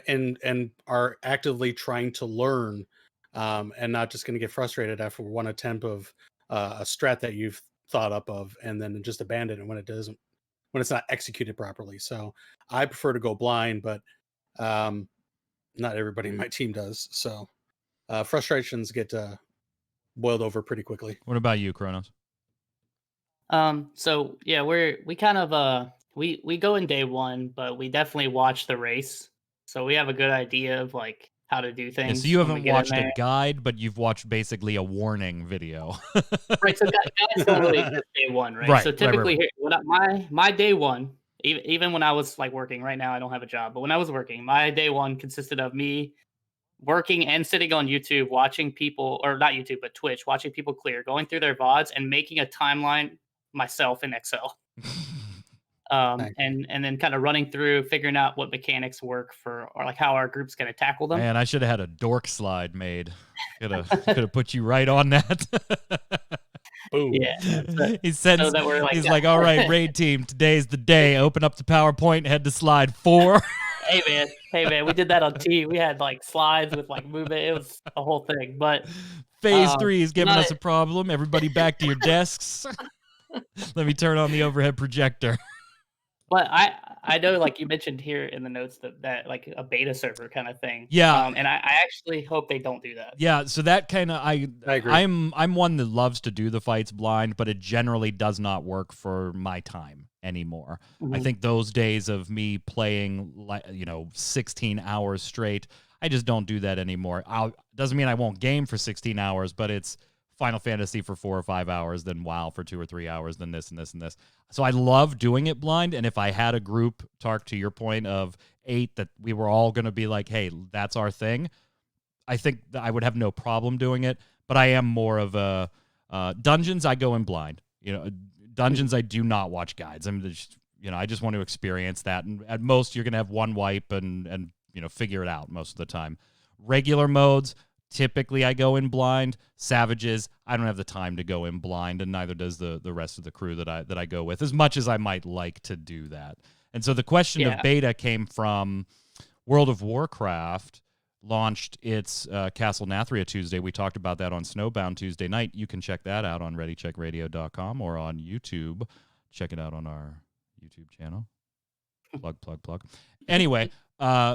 S2: and are actively trying to learn, and not just going to get frustrated after one attempt of a strat that you've thought up of and then just abandon it when it's not executed properly. So I prefer to go blind, but not everybody in my team does. So frustrations get boiled over pretty quickly.
S1: What about you, Kronos?
S3: So yeah, we kind of we go in day 1, but we definitely watch the race, so we have a good idea of like how to do things.
S1: Yeah, so you haven't watched a guide, but you've watched basically a warning video.
S3: Right, so guides don't really exist day 1, right? So typically, right. My day 1, even when I was like working, right now I don't have a job, but when I was working, my day 1 consisted of me working and sitting on YouTube, watching people, or not YouTube, but Twitch, watching people clear, going through their VODs and making a timeline myself in Excel. And then kind of running through, figuring out what mechanics work or like how our group's going to tackle them.
S1: Man, I should have had a dork slide made. Could have put you right on that.
S2: Boom.
S3: Yeah.
S1: He said,
S3: so that we're like,
S1: he's like, all right, raid team, today's the day. Open up the PowerPoint, head to slide 4.
S3: Hey man, we did that on T. We had like slides with like movement. It was a whole thing. But
S1: phase 3 is giving us a problem. Everybody back to your desks. Let me turn on the overhead projector.
S3: But I know, like you mentioned here in the notes that like a beta server kind of thing.
S1: Yeah.
S3: And I actually hope they don't do that.
S1: Yeah. So that kind of
S2: I agree.
S1: I'm one that loves to do the fights blind, but it generally does not work for my time anymore.
S3: Mm-hmm.
S1: I think those days of me playing 16 hours straight, I just don't do that anymore. Doesn't mean I won't game for 16 hours, but it's Final Fantasy for 4 or 5 hours, then WoW for 2 or 3 hours, then this and this and this. So I love doing it blind. And if I had a group, Tark, to your point of 8, that we were all going to be like, hey, that's our thing, I think that I would have no problem doing it. But I am more of a dungeons. I go in blind. Dungeons. I do not watch guides. I just want to experience that. And at most, you're going to have one wipe and figure it out most of the time. Regular modes, typically I go in blind. Savages, I don't have the time to go in blind, and neither does the rest of the crew that I go with, as much as I might like to do that. And so the question of beta came from World of Warcraft launched its Castle Nathria Tuesday. We talked about that on Snowbound Tuesday night. You can check that out on ReadyCheckRadio.com or on YouTube. Check it out on our YouTube channel. Plug. Anyway,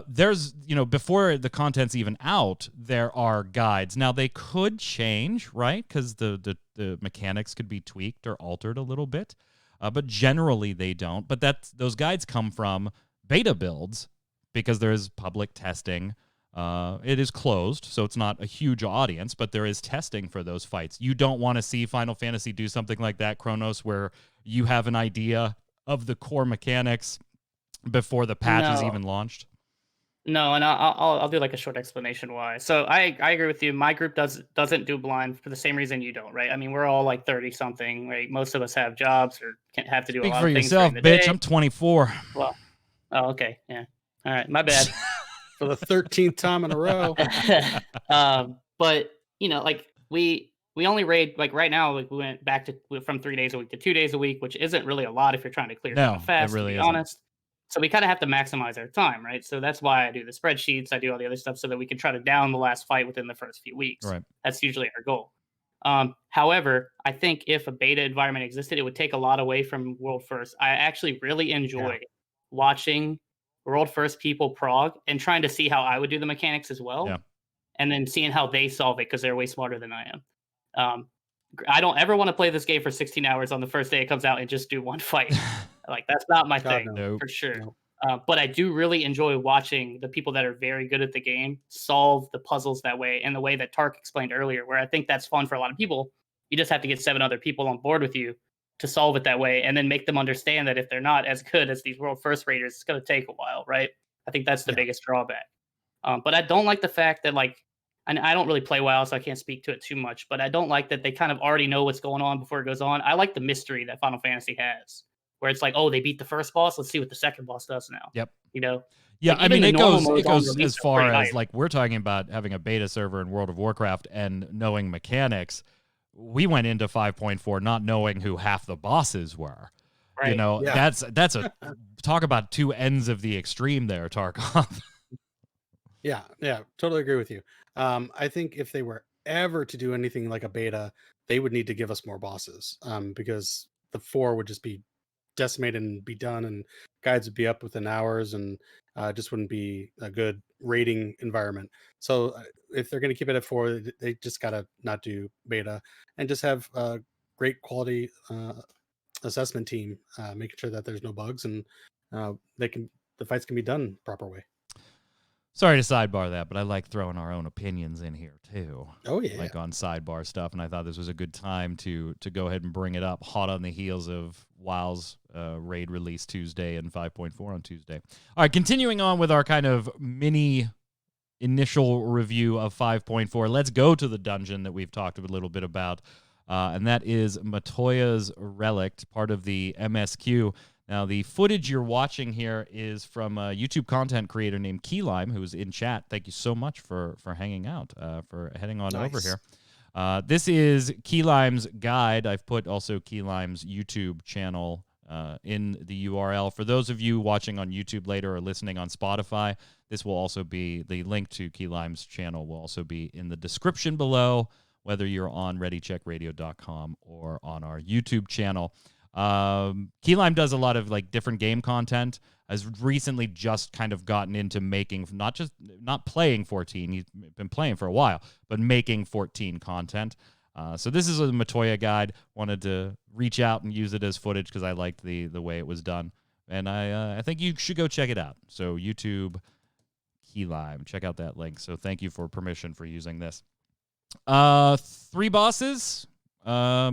S1: there's, before the content's even out, there are guides. Now, they could change, right? Because the mechanics could be tweaked or altered a little bit. But generally, they don't. But those guides come from beta builds because there is public testing. It is closed, so it's not a huge audience, but there is testing for those fights. You don't want to see Final Fantasy do something like that, Kronos, where you have an idea of the core mechanics before the patch is even launched?
S3: No, and I'll do like a short explanation why. So I agree with you. My group doesn't do blind for the same reason you don't, right? I mean, we're all like 30 something, right? Most of us have jobs or can't have to do a lot of things during the day.
S1: Bitch. I'm 24.
S3: Well, okay, yeah. All right, my bad.
S2: For the 13th time in a row.
S3: But like we only raid, like right now, like we went back from 3 days a week to 2 days a week, which isn't really a lot if you're trying to clear fast,
S1: it really
S3: to be
S1: isn't.
S3: honest. So we kind of have to maximize our time, right? So that's why I do the spreadsheets, I do all the other stuff so that we can try to down the last fight within the first few weeks.
S1: Right.
S3: That's usually our goal. However, I think if a beta environment existed, it would take a lot away from World First. I actually really enjoy watching World First people prog and trying to see how I would do the mechanics as well.
S1: Yeah.
S3: And then seeing how they solve it because they're way smarter than I am. I don't ever want to play this game for 16 hours on the first day it comes out and just do one fight. Like, that's not my thing, for sure. No. But I do really enjoy watching the people that are very good at the game solve the puzzles that way, and the way that Tark explained earlier, where I think that's fun for a lot of people. You just have to get 7 other people on board with you to solve it that way, and then make them understand that if they're not as good as these World First Raiders, it's going to take a while, right? I think that's the biggest drawback. But I don't like the fact that, like, and I don't really play WoW, so I can't speak to it too much, but I don't like that they kind of already know what's going on before it goes on. I like the mystery that Final Fantasy has, where it's like, oh, they beat the first boss, let's see what the second boss does now.
S1: Yep.
S3: Yeah,
S1: like, I mean, it goes as far as, like, we're talking about having a beta server in World of Warcraft and knowing mechanics. We went into 5.4 not knowing who half the bosses were. Right. That's a talk about two ends of the extreme there, Tarkov.
S2: Yeah, totally agree with you. I think if they were ever to do anything like a beta, they would need to give us more bosses, because the 4 would just be decimated and be done, and guides would be up within hours, and just wouldn't be a good raiding environment. So if they're going to keep it at 4, they just got to not do beta and just have a great quality assessment team, making sure that there's no bugs, and the fights can be done proper way.
S1: Sorry to sidebar that, but I like throwing our own opinions in here too.
S2: Oh yeah,
S1: like on sidebar stuff, and I thought this was a good time to go ahead and bring it up, hot on the heels of WoW's raid release Tuesday and 5.4 on Tuesday. All right, continuing on with our kind of mini initial review of 5.4. Let's go to the dungeon that we've talked a little bit about, and that is Matoya's Relic, part of the MSQ. Now, the footage you're watching here is from a YouTube content creator named Keylime, who's in chat. Thank you so much for hanging out, for heading on over here. This is Keylime's guide. I've put also Keylime's YouTube channel in the URL. For those of you watching on YouTube later or listening on Spotify, this will also be, the link to Keylime's channel will also be in the description below, whether you're on ReadyCheckRadio.com or on our YouTube channel. Keylime does a lot of like different game content. Has recently just kind of gotten into making not playing 14. He's been playing for a while, but making 14 content. So this is a Matoya guide. Wanted to reach out and use it as footage because I liked the way it was done, and I think you should go check it out. So YouTube, key lime. Check out that link. So thank you for permission for using this. 3 bosses. What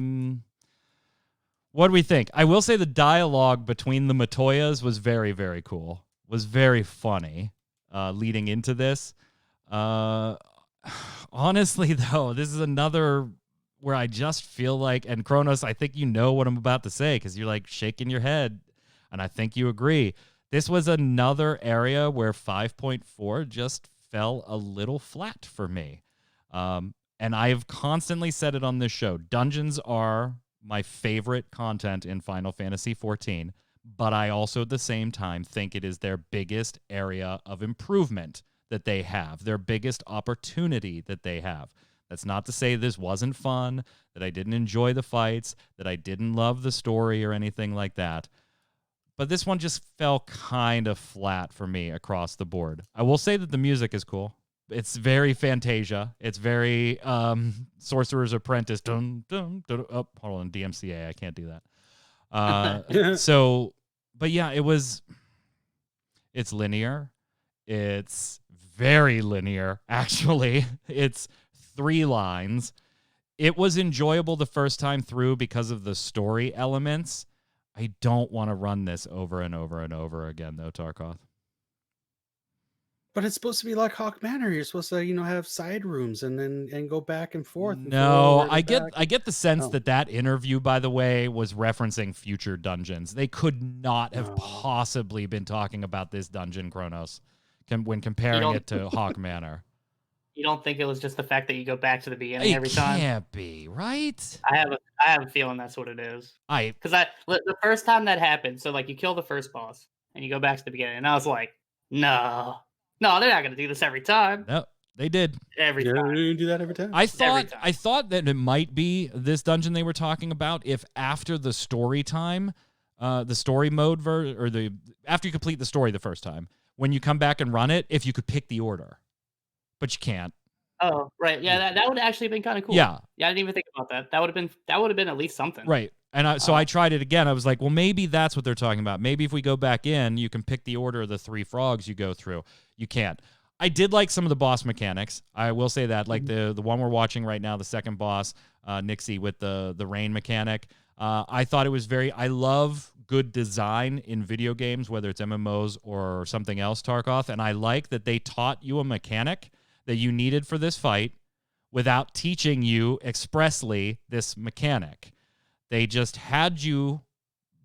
S1: do we think? I will say the dialogue between the Matoyas was very, very cool. Was very funny leading into this. Honestly, though, this is another where I just feel like, and Kronos, I think you know what I'm about to say because you're like shaking your head, and I think you agree. This was another area where 5.4 just fell a little flat for me. And I've constantly said it on this show. Dungeons are my favorite content in Final Fantasy XIV, but I also at the same time think it is their biggest area of improvement that they have, their biggest opportunity that they have. That's not to say this wasn't fun, that I didn't enjoy the fights, that I didn't love the story or anything like that. But this one just fell kind of flat for me across the board. I will say that the music is cool. It's very Fantasia. It's very Sorcerer's Apprentice. Dun, dun, dun. Oh, hold on, DMCA. I can't do that. But yeah, it's linear. It's very linear, actually. It's 3 lines. It was enjoyable the first time through because of the story elements. I don't want to run this over and over and over again, though, Tarkov.
S2: But it's supposed to be like Hawk Manor. You're supposed to, have side rooms and go back and forth.
S1: No, I get the sense that interview, by the way, was referencing future dungeons. They could not have possibly been talking about this dungeon, Kronos, when comparing it to Hawk Manor.
S3: You don't think it was just the fact that you go back to the beginning every time?
S1: It can't be, right?
S3: I have a feeling that's what it is. Because the first time that happened, so like you kill the first boss and you go back to the beginning, and I was like, no, they're not going to do this every time.
S1: No, they did.
S3: Every time.
S2: They didn't do that every time.
S1: I thought that it might be this dungeon they were talking about if after the story time, the story mode after you complete the story the first time, when you come back and run it, if you could pick the order. But you can't.
S3: Oh, right. Yeah, that would actually have been kind of cool.
S1: Yeah.
S3: I didn't even think about that. That would have been at least something.
S1: Right. And I tried it again. I was like, well, maybe that's what they're talking about. Maybe if we go back in, you can pick the order of the 3 frogs you go through. You can't. I did like some of the boss mechanics. I will say that, like the one we're watching right now, the second boss, Nixie with the rain mechanic. I thought it was I love good design in video games, whether it's MMOs or something else, Tarkov. And I like that they taught you a mechanic that you needed for this fight without teaching you expressly this mechanic. They just had you,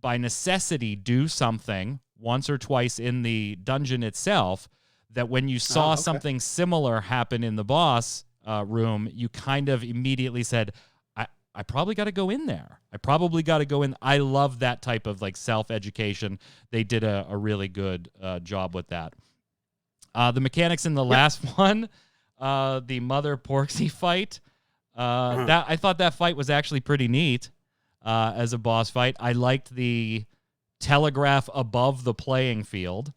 S1: by necessity, do something once or twice in the dungeon itself that when you saw something similar happen in the boss room, you kind of immediately said, I probably got to go in there. I probably got to go in. I love that type of like self-education. They did a really good job with that. The mechanics in the last one, the Mother Porksy fight, that I thought that fight was actually pretty neat as a boss fight. I liked the telegraph above the playing field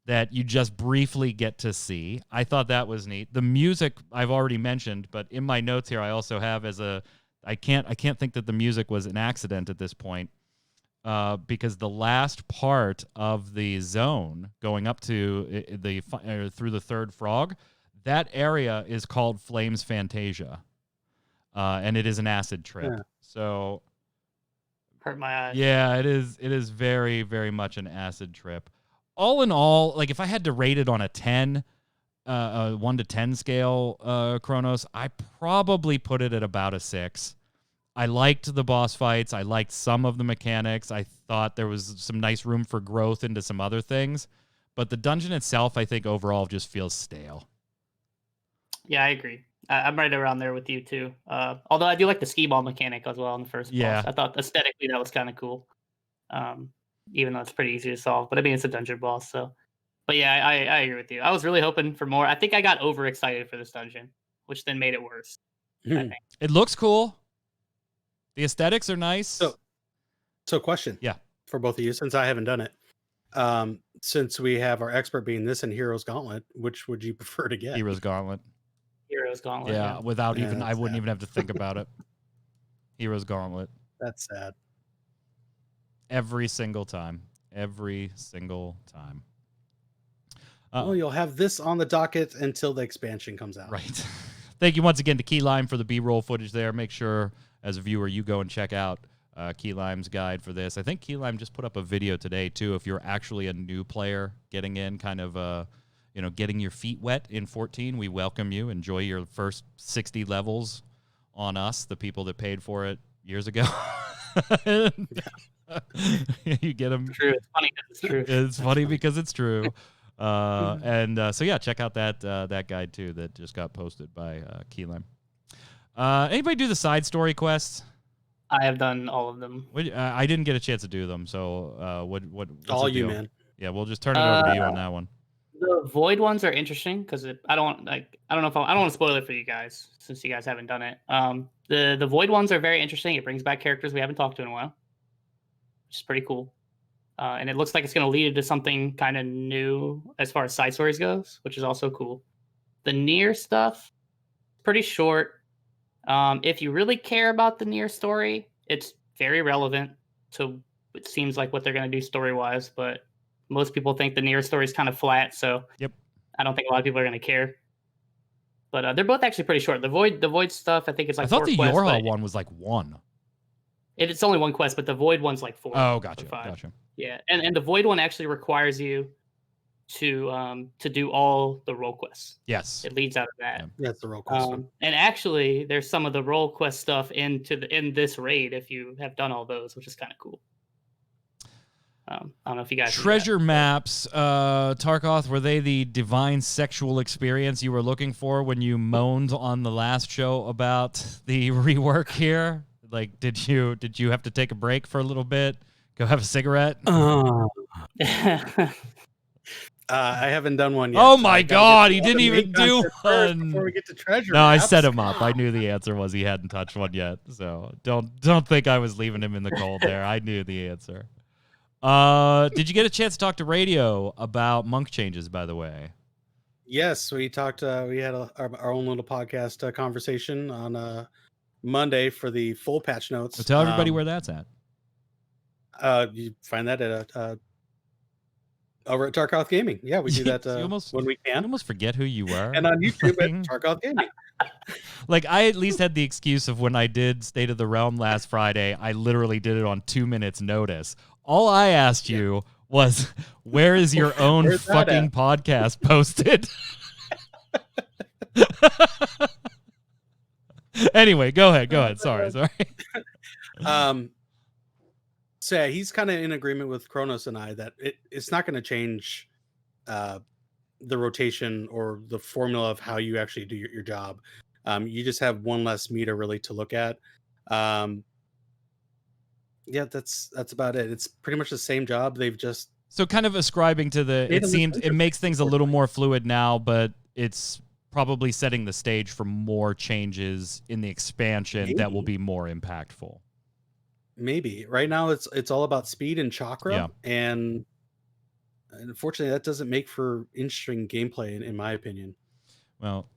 S1: that you just briefly get to see. I thought that was neat. The music I've already mentioned, but in my notes here I also have I can't think that the music was an accident at this point. Because the last part of the zone going up to through the 3rd frog, that area is called Flames Fantasia, and it is an acid trip. Yeah. So,
S3: hurt my eyes.
S1: Yeah, it is. It is very, very much an acid trip. All in all, like if I had to rate it on a 10, a 1 to 10 scale, Kronos, I probably put it at about a 6. I liked the boss fights. I liked some of the mechanics. I thought there was some nice room for growth into some other things. But the dungeon itself, I think overall just feels stale.
S3: Yeah, I agree. I'm right around there with you too. Although I do like the skee ball mechanic as well in the first boss. I thought aesthetically that was kind of cool. Even though it's pretty easy to solve. But I mean, it's a dungeon boss. So, but yeah, I agree with you. I was really hoping for more. I think I got overexcited for this dungeon, which then made it worse. I think.
S1: It looks cool. The aesthetics are nice.
S2: So question.
S1: Yeah.
S2: For both of you, since I haven't done it. Since we have our expert being this and Heroes Gauntlet, which would you prefer to get?
S1: Heroes Gauntlet.
S3: Heroes Gauntlet.
S1: Yeah, without even, I wouldn't even have to think about it. Heroes Gauntlet.
S2: That's sad.
S1: Every single time. Every single time.
S2: Well, you'll have this on the docket until the expansion comes out.
S1: Right. Thank you once again to Key Lime for the B-roll footage there. Make sure, as a viewer, you go and check out Key Lime's guide for this. I think Key Lime just put up a video today, too, if you're actually a new player getting in, kind of, getting your feet wet in 14. We welcome you. Enjoy your first 60 levels on us, the people that paid for it years ago. You get them.
S3: True. It's funny because it's true.
S1: It's funny because it's true. So yeah, check out that guide too that just got posted by Keylime. Anybody do the side story quests?
S3: I have done all of them.
S1: I didn't get a chance to do them, so what's
S2: all
S1: the
S2: you,
S1: deal?
S2: Man.
S1: Yeah, we'll just turn it over to you on that one.
S3: The void ones are interesting because I don't want to spoil it for you guys since you guys haven't done it. The void ones are very interesting. It brings back characters we haven't talked to in a while, which is pretty cool. And it looks like it's going to lead into something kind of new as far as side stories goes, which is also cool. The Nier stuff, pretty short. If you really care about the Nier story, it's very relevant to, it seems like, what they're going to do story-wise, but most people think the Nier story is kind of flat, so
S1: yep.
S3: I don't think a lot of people are going to care. But they're both actually pretty short. The void stuff, I think it's like 4 quests.
S1: I thought the Yorha one was like 1.
S3: It's only 1 quest, but the void one's like 4.
S1: Oh, gotcha.
S3: Yeah, and the void one actually requires you to do all the role quests.
S1: Yes,
S3: it leads out of that.
S2: Yeah, it's the role quest.
S3: And actually, there's some of the role quest stuff in this raid if you have done all those, which is kind of cool. I don't know if you guys
S1: treasure maps. Tarkov, were they the divine sexual experience you were looking for when you moaned on the last show about the rework here? Like, did you have to take a break for a little bit? Go have a cigarette?
S2: I haven't done one yet.
S1: Oh my God, he didn't even do one
S2: before we get to treasure.
S1: No,
S2: maps.
S1: I set him up. I knew the answer was he hadn't touched one yet. So don't think I was leaving him in the cold there. I knew the answer. Did you get a chance to talk to Raideo about monk changes, by the way?
S2: Yes, we talked. We had our own little podcast conversation on Monday for the full patch notes.
S1: So tell everybody where that's at.
S2: You find that at over at Tarkov Gaming. Yeah, we do that when we can.
S1: You almost forget who you were.
S2: And on YouTube at Tarkov Gaming.
S1: Like, I at least had the excuse of when I did State of the Realm last Friday, I literally did it on 2 minutes notice. All I asked you was, where is your own fucking podcast posted? Anyway, go ahead. Sorry.
S2: So yeah, he's kind of in agreement with Kronos and I that it's not going to change the rotation or the formula of how you actually do your job. You just have one less meter really to look at. Yeah, that's about it. It's pretty much the same job. They've just
S1: so kind of ascribing to it makes things a little more fluid now, but it's probably setting the stage for more changes in the expansion that will be more impactful.
S2: Maybe. Right now it's all about speed and chakra, and unfortunately that doesn't make for interesting gameplay in my opinion.
S1: Well,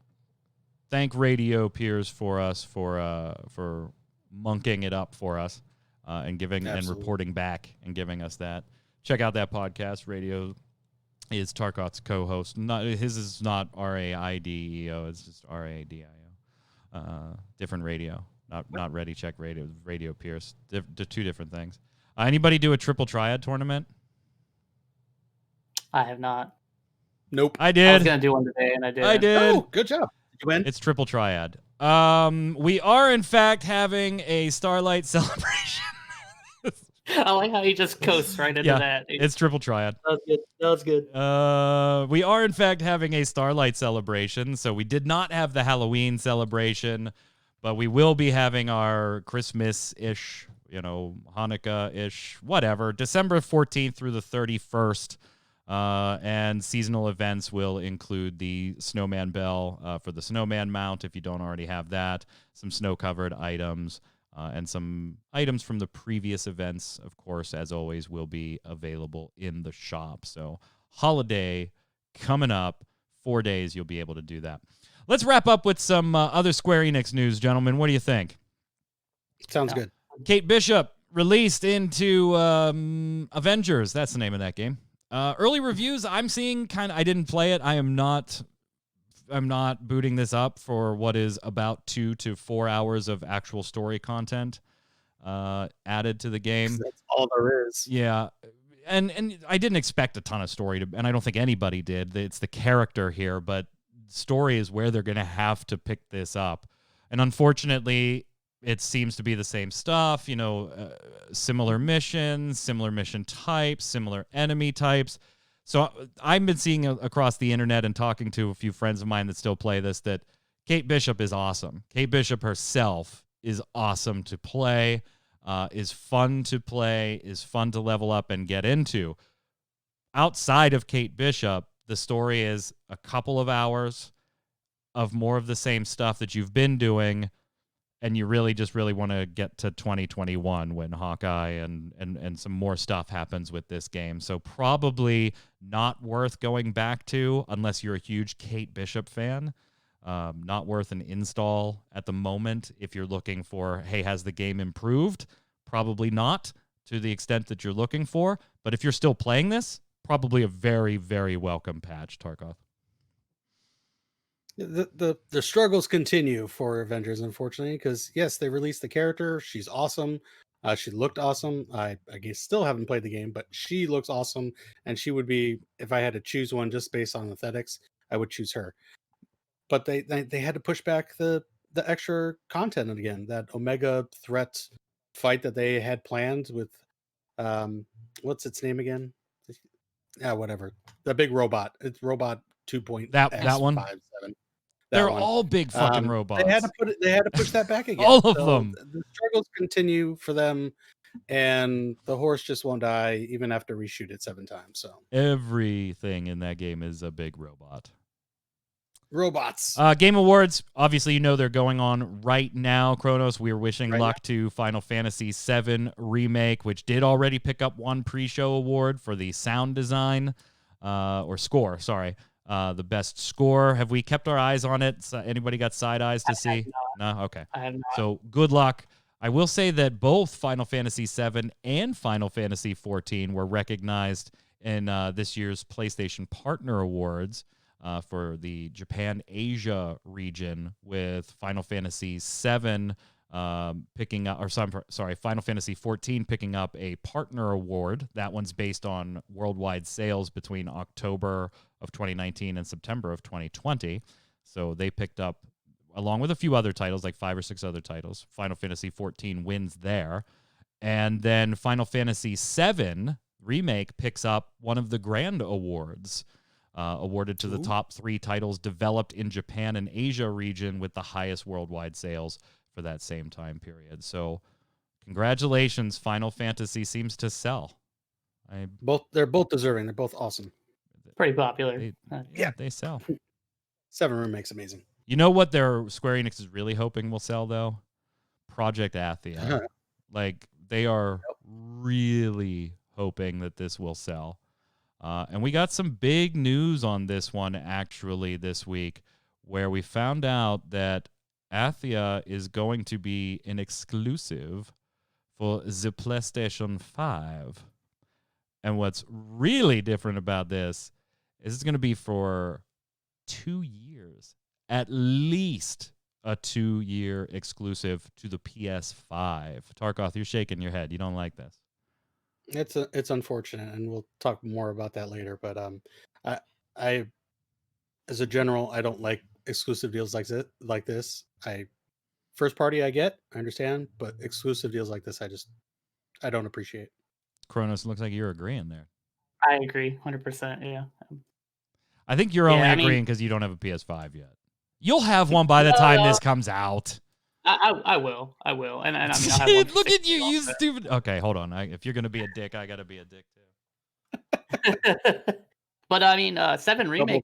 S1: thank Raideo peers for us for monking it up for us and giving and reporting back and giving us that. Check out that podcast. Raideo is Tarkov's co-host. His is not RAIDEO. It's just RADIO. Different radio. Not Ready Check Radio. Raideo Pierce. Two different things. Anybody do a triple triad tournament?
S3: I have not.
S2: Nope.
S3: I did. I was gonna do one today, and I did.
S1: I did.
S2: Oh, good job. Did you win?
S1: It's triple triad. We are in fact having a Starlight Celebration.
S3: I like how he just coasts right into that.
S1: It's triple triad.
S3: That was good.
S1: We are in fact having a Starlight Celebration. So we did not have the Halloween celebration, but we will be having our Christmas-ish, Hanukkah-ish, whatever, December 14th through the 31st. And seasonal events will include the Snowman Bell for the Snowman Mount, if you don't already have that, some snow-covered items, and some items from the previous events, of course, as always, will be available in the shop. So holiday coming up, 4 days, you'll be able to do that. Let's wrap up with some other Square Enix news, gentlemen. What do you think?
S2: Sounds good.
S1: Kate Bishop released into Avengers. That's the name of that game. Early reviews, I'm seeing I didn't play it. I'm not booting this up for what is about 2 to 4 hours of actual story content added to the game.
S2: That's all there is.
S1: Yeah. And I didn't expect a ton of story and I don't think anybody did. It's the character here, but story is where they're going to have to pick this up. And unfortunately, it seems to be the same stuff, similar missions, similar mission types, similar enemy types. So I've been seeing across the internet and talking to a few friends of mine that still play this that Kate Bishop is awesome. Kate Bishop herself is awesome to play, is fun to play, is fun to level up and get into. Outside of Kate Bishop, the story is a couple of hours of more of the same stuff that you've been doing, and you really want to get to 2021 when Hawkeye and some more stuff happens with this game. So probably not worth going back to unless you're a huge Kate Bishop fan. Not worth an install at the moment if you're looking for, hey, has the game improved? Probably not to the extent that you're looking for. But if you're still playing this, probably a very, very welcome patch, Tarkov.
S2: The struggles continue for Avengers, unfortunately, because yes, they released the character. She's awesome. She looked awesome. I guess still haven't played the game, but she looks awesome, and she would be, if I had to choose one just based on aesthetics, I would choose her. But they had to push back the extra content again. That Omega threat fight that they had planned with, what's its name again? Yeah, whatever. The big robot. It's Robot 2.57.
S1: That one. They're all big fucking robots.
S2: They had to push that back again.
S1: All of them.
S2: The struggles continue for them, and the horse just won't die even after reshoot it 7 times. So
S1: everything in that game is a big robot.
S2: Robots.
S1: Game Awards, obviously, they're going on right now. Kronos, we're wishing luck to Final Fantasy VII Remake, which did already pick up one pre-show award for the sound design, or score, sorry. The best score. Have we kept our eyes on it? Anybody got side eyes to see? No? Okay.
S3: I have not.
S1: So good luck. I will say that both Final Fantasy VII and Final Fantasy XIV were recognized in this year's PlayStation Partner Awards for the Japan-Asia region, with Final Fantasy VII picking up, or sorry, Final Fantasy XIV picking up a partner award. That one's based on worldwide sales between October of 2019 and September of 2020. So they picked up, along with a few other titles, like 5 or 6 other titles. Final Fantasy XIV wins there. And then Final Fantasy VII Remake picks up one of the Grand Awards, awarded to the top 3 titles developed in Japan and Asia region with the highest worldwide sales for that same time period. So congratulations, Final Fantasy seems to sell.
S2: They're both deserving. They're both awesome.
S3: Pretty popular.
S1: They sell.
S2: 7 Remake's amazing.
S1: You know what their Square Enix is really hoping will sell, though? Project Athia. Like, they are really hoping that this will sell. And we got some big news on this one, actually, this week, where we found out that Athia is going to be an exclusive for the PlayStation 5. And what's really different about this is it's going to be for 2 years, at least a 2-year exclusive to the PS5. Tarkov, you're shaking your head. You don't like this.
S2: It's unfortunate, and we'll talk more about that later. But I as a general, I don't like exclusive deals like this. First party I get, I understand, but exclusive deals like this, I don't appreciate.
S1: Kronos, looks like you're agreeing there.
S3: I agree, 100%. Yeah.
S1: I think you're only agreeing because you don't have a PS5 yet. You'll have one by the time this comes out.
S3: I will. And I mean, I have
S1: look at you, you stupid. Okay, hold on. If you're gonna be a dick, I gotta be a dick too.
S3: But I mean, 7 Remake.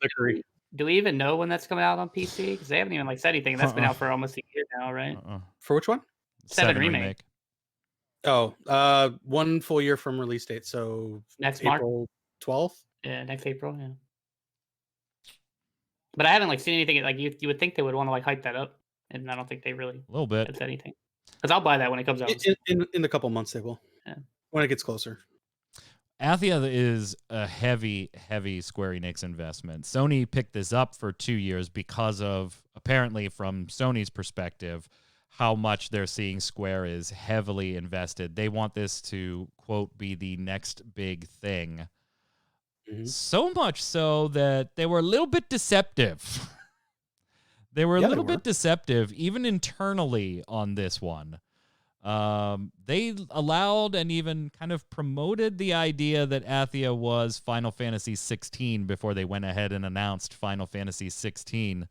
S3: Do we even know when that's coming out on PC? Because they haven't even said anything. That's been out for almost a year now, right?
S2: For which one?
S3: 7 Remake.
S2: Oh, 1 full year from release date. So
S3: next
S2: April 12th.
S3: Yeah, next April. Yeah. But I haven't seen anything. You would think they would want to hype that up, and I don't think they really
S1: a little bit
S3: have said anything. Because I'll buy that when it comes out.
S2: In a couple months they will.
S3: Yeah.
S2: When it gets closer.
S1: Athia is a heavy, heavy Square Enix investment. Sony picked this up for 2 years because of, apparently from Sony's perspective, how much they're seeing Square is heavily invested. They want this to, quote, be the next big thing.
S2: Mhm.
S1: So much so that they were a little bit deceptive. They were a
S2: Yeah, they
S1: little
S2: were.
S1: bit deceptive, even internally on this one. They allowed and even kind of promoted the idea that Athia was Final Fantasy XVI before they went ahead and announced Final Fantasy XVI,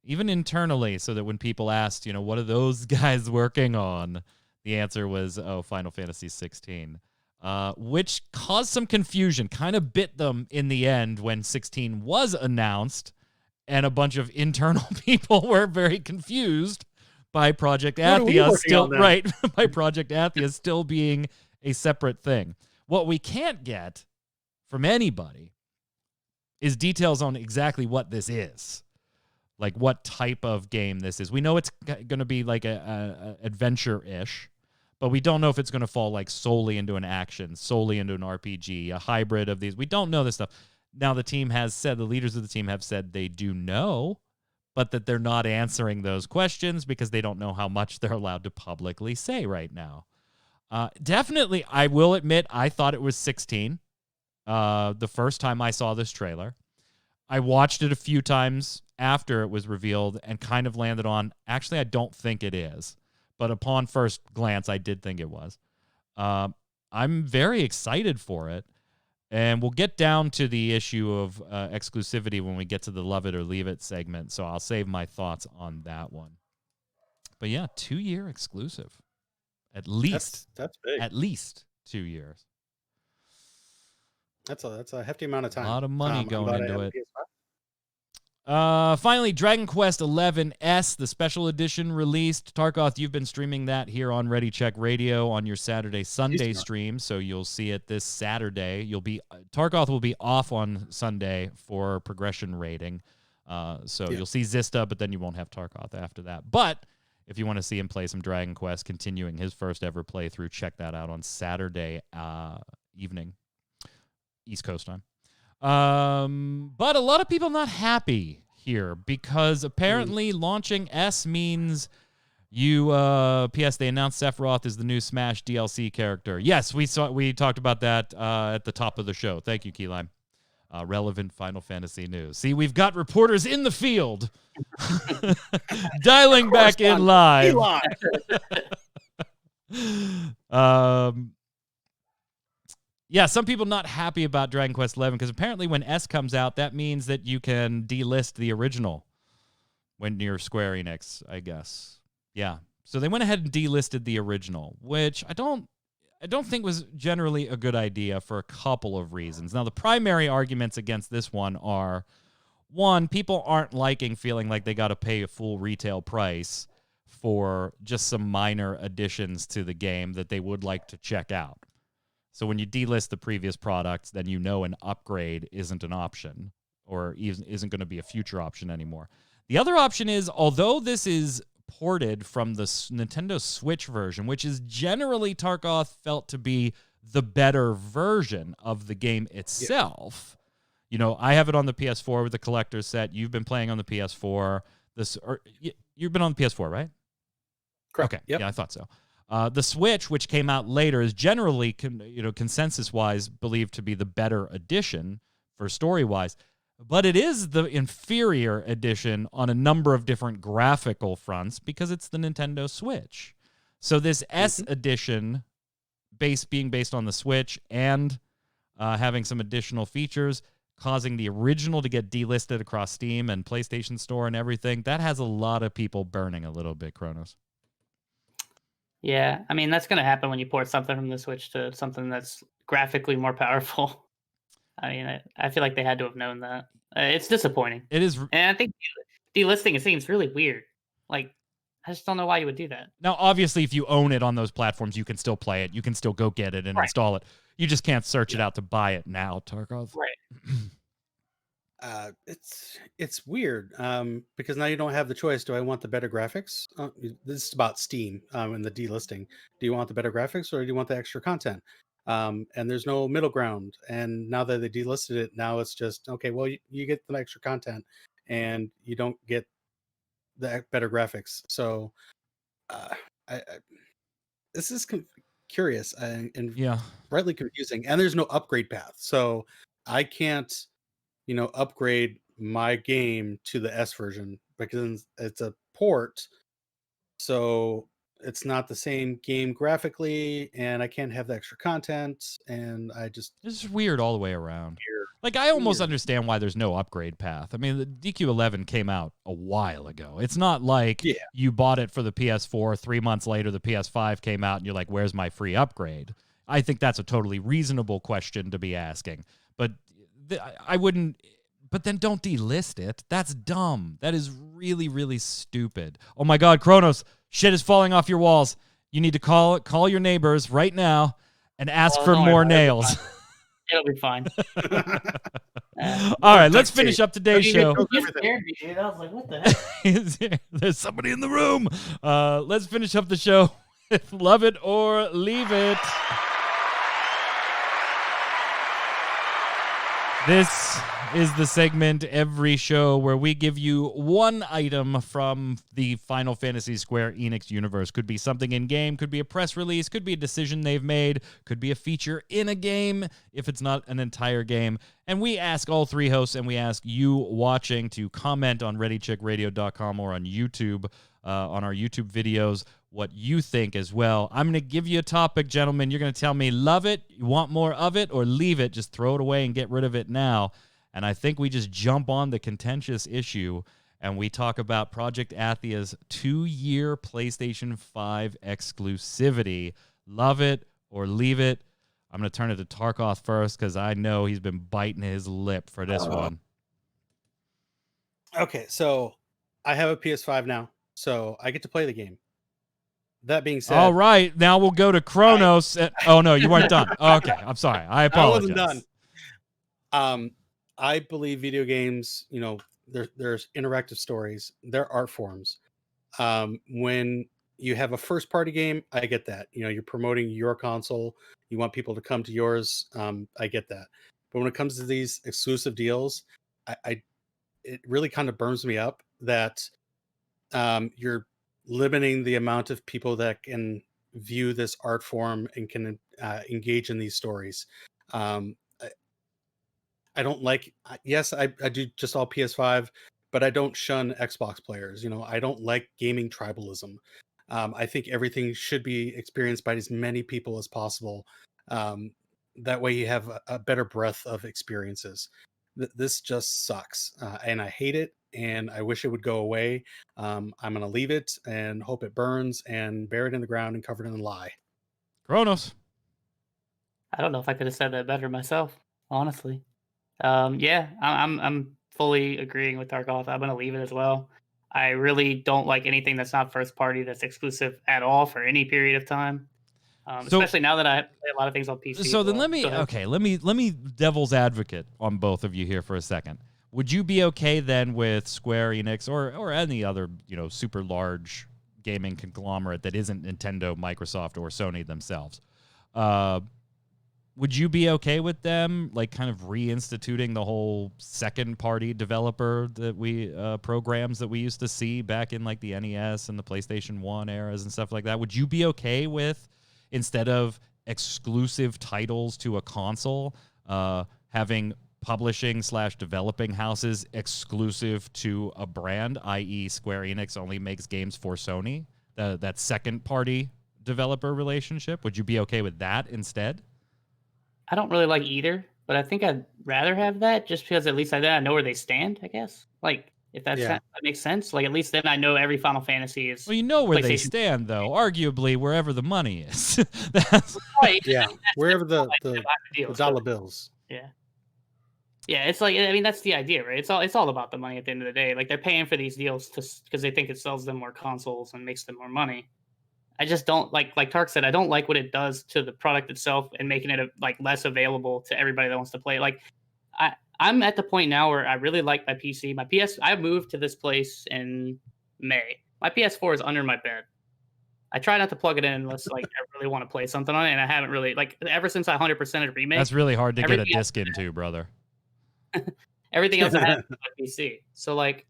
S1: even internally, so that when people asked, you know, what are those guys working on? The answer was, oh, Final Fantasy XVI, which caused some confusion, kind of bit them in the end when 16 was announced, and a bunch of internal people were very confused by Project
S2: What are we
S1: Athia
S2: working
S1: still
S2: on then?
S1: right by Project Athia still being a separate thing. What we can't get from anybody is details on exactly what this is, like what type of game this is. We know it's going to be like a adventure-ish, but we don't know if it's going to fall like solely into an action, solely into an RPG, a hybrid of these. We don't know this stuff. Now the team has said, the leaders of the team have said they do know, but that they're not answering those questions because they don't know how much they're allowed to publicly say right now. Definitely, I will admit, I thought it was 16 the first time I saw this trailer. I watched it a few times after it was revealed and kind of landed on, actually, I don't think it is. But upon first glance, I did think it was. I'm very excited for it. And we'll get down to the issue of exclusivity when we get to the Love It or Leave It segment, so I'll save my thoughts on that one. But yeah, 2-year exclusive. At least.
S2: That's big.
S1: At least 2 years.
S2: That's a hefty amount of time.
S1: A lot of money
S2: I'm
S1: going
S2: glad I
S1: into
S2: have a
S1: it.
S2: PS5.
S1: Finally, Dragon Quest XI, the special edition released. Tarkov, you've been streaming that here on Ready Check Radio on your Saturday-Sunday stream, so you'll see it this Saturday. Tarkov will be off on Sunday for progression rating, so you'll see Zista, but then you won't have Tarkov after that. But if you want to see him play some Dragon Quest, continuing his first ever playthrough, check that out on Saturday evening, East Coast time. But a lot of people not happy here because apparently launching S means P.S. They announced Sephiroth is the new Smash DLC character. Yes, we talked about that at the top of the show. Thank you, Keylime. Relevant Final Fantasy news. See, we've got reporters in the field dialing back in live. Yeah, some people not happy about Dragon Quest XI because apparently when S comes out, that means that you can delist the original when you're Square Enix, I guess. Yeah. So they went ahead and delisted the original, which I don't think was generally a good idea for a couple of reasons. Now, the primary arguments against this one are, one, people aren't liking feeling like they got to pay a full retail price for just some minor additions to the game that they would like to check out. So when you delist the previous products, then you know an upgrade isn't an option or isn't going to be a future option anymore. The other option is, although this is ported from the Nintendo Switch version, which is generally Tarkov felt to be the better version of the game itself. Yeah. You know, I have it on the PS4 with the collector's set. You've been playing on the PS4. You've been on the PS4, right?
S2: Correct.
S1: Okay. Yep. Yeah, I thought so. The Switch, which came out later, is generally, consensus-wise believed to be the better edition for story-wise, but it is the inferior edition on a number of different graphical fronts because it's the Nintendo Switch. So this S edition, being based on the Switch and having some additional features, causing the original to get delisted across Steam and PlayStation Store and everything, that has a lot of people burning a little bit, Kronos.
S3: Yeah, I mean, that's going to happen when you port something from the Switch to something that's graphically more powerful. I mean, I feel like they had to have known that. It's disappointing.
S1: It is.
S3: And I think delisting it seems really weird. Like, I just don't know why you would do that.
S1: Now, obviously, if you own it on those platforms, you can still play it. You can still go get it and install it. You just can't search it out to buy it now, Tarkov.
S3: Right.
S2: It's weird because now you don't have the choice. Do I want the better graphics? This is about Steam and the delisting. Do you want the better graphics or do you want the extra content? and there's no middle ground. And now that they delisted it, now it's just okay. Well, you get the extra content, and you don't get the better graphics. So, I this is curious and
S1: Yeah.
S2: rightly confusing. And there's no upgrade path, so I can't, upgrade my game to the S version because it's a port. So it's not the same game graphically, and I can't have the extra content. And I just
S1: It's just weird all the way around.
S2: weird,
S1: Like, I almost
S2: weird.
S1: understand why there's no upgrade path. I mean, the DQ11 came out a while ago. It's not like
S2: Yeah.
S1: you bought it for the PS4, 3 months later the PS5 came out, and you're like, where's my free upgrade? I think that's a totally reasonable question to be asking. But I wouldn't... But then don't delist it. That's dumb. That is really, really stupid. Oh my God, Kronos, shit is falling off your walls. You need to call your neighbors right now and ask for
S3: don't worry
S1: more
S3: about it.
S1: nails.
S3: It'll be fine.
S1: All right, let's finish up today's show.
S3: You scared me, dude. I was like, what the heck?
S1: There's somebody in the room. Let's finish up the show with Love It or Leave It. This is the segment every show where we give you one item from the Final Fantasy Square Enix universe. Could be something in game, could be a press release, could be a decision they've made, could be a feature in a game if it's not an entire game. And we ask all three hosts, and we ask you watching to comment on ReadyCheckRadio.com or on YouTube, on our YouTube videos, what you think as well. I'm going to give you a topic, gentlemen. You're going to tell me, love it, you want more of it, or leave it. Just throw it away and get rid of it now. And I think we just jump on the contentious issue, and we talk about Project Athia's 2-year PlayStation 5 exclusivity. Love it or leave it. I'm going to turn it to Tarkov first because I know he's been biting his lip for this one.
S2: Okay, so I have a PS5 now, so I get to play the game. That being said,
S1: all right, now we'll go to Kronos. Oh no, you weren't done. Okay, I'm sorry. I apologize.
S2: I wasn't done. I believe video games, there's interactive stories, there are art forms. When you have a first party game, I get that. You're promoting your console, you want people to come to yours. I get that. But when it comes to these exclusive deals, it really kind of burns me up that you're limiting the amount of people that can view this art form and can engage in these stories. I don't like, yes, I do just all PS5, but I don't shun Xbox players. I don't like gaming tribalism. I think everything should be experienced by as many people as possible. That way you have a better breadth of experiences. This just sucks, and I hate it, and I wish it would go away. I'm going to leave it and hope it burns and bury it in the ground and covered in lye.
S1: Kronos.
S3: I don't know if I could have said that better myself, honestly. Yeah, I'm fully agreeing with Tarkov. I'm gonna leave it as well. I really don't like anything that's not first party that's exclusive at all for any period of time. Especially now that I play a lot of things on PC.
S1: So then let me devil's advocate on both of you here for a second. Would you be okay then with Square Enix or any other super large gaming conglomerate that isn't Nintendo, Microsoft, or Sony themselves? Would you be okay with them like kind of reinstituting the whole second party developer that we programs that we used to see back in like the NES and the PlayStation 1 eras and stuff like that? Would you be okay with, instead of exclusive titles to a console, having publishing / developing houses exclusive to a brand, i.e. Square Enix only makes games for Sony? That second party developer relationship, would you be okay with that instead?
S3: I don't really like either, but I think I'd rather have that just because at least I know where they stand, I guess. Like, if that makes sense. Like, at least then I know every Final Fantasy is.
S1: Well, you know where they stand, though. Arguably, wherever the money is.
S3: That's right.
S2: Yeah, wherever the dollar bills.
S3: Yeah. Yeah, it's like, I mean, that's the idea, right? It's all about the money at the end of the day. Like, they're paying for these deals because they think it sells them more consoles and makes them more money. I just don't like Tark said, I don't like what it does to the product itself and making it less available to everybody that wants to play. Like, I'm at the point now where I really like my PC. I moved to this place in May. My PS4 is under my bed. I try not to plug it in unless like I really want to play something on it, and I haven't really like ever since I 100%ed remake.
S1: That's really hard to get a
S3: everything
S1: disc into, brother.
S3: everything else I have is on my PC. So like,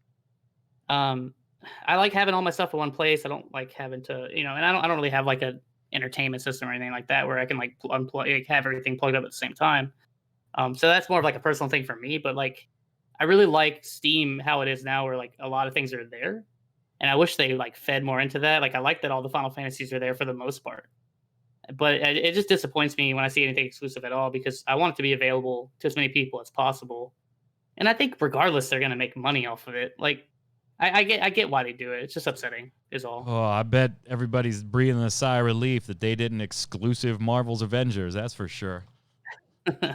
S3: I like having all my stuff in one place. I don't like having to, and I don't really have like a entertainment system or anything like that where I can like unplug, like, have everything plugged up at the same time. So that's more of like a personal thing for me. But like, I really like Steam how it is now, where like a lot of things are there, and I wish they like fed more into that. Like I like that all the Final Fantasies are there for the most part, but it just disappoints me when I see anything exclusive at all, because I want it to be available to as many people as possible. And I think regardless, they're gonna make money off of it. Like I get why they do it. It's just upsetting, is all.
S1: Oh, I bet everybody's breathing a sigh of relief that they didn't exclusive Marvel's Avengers. That's for sure.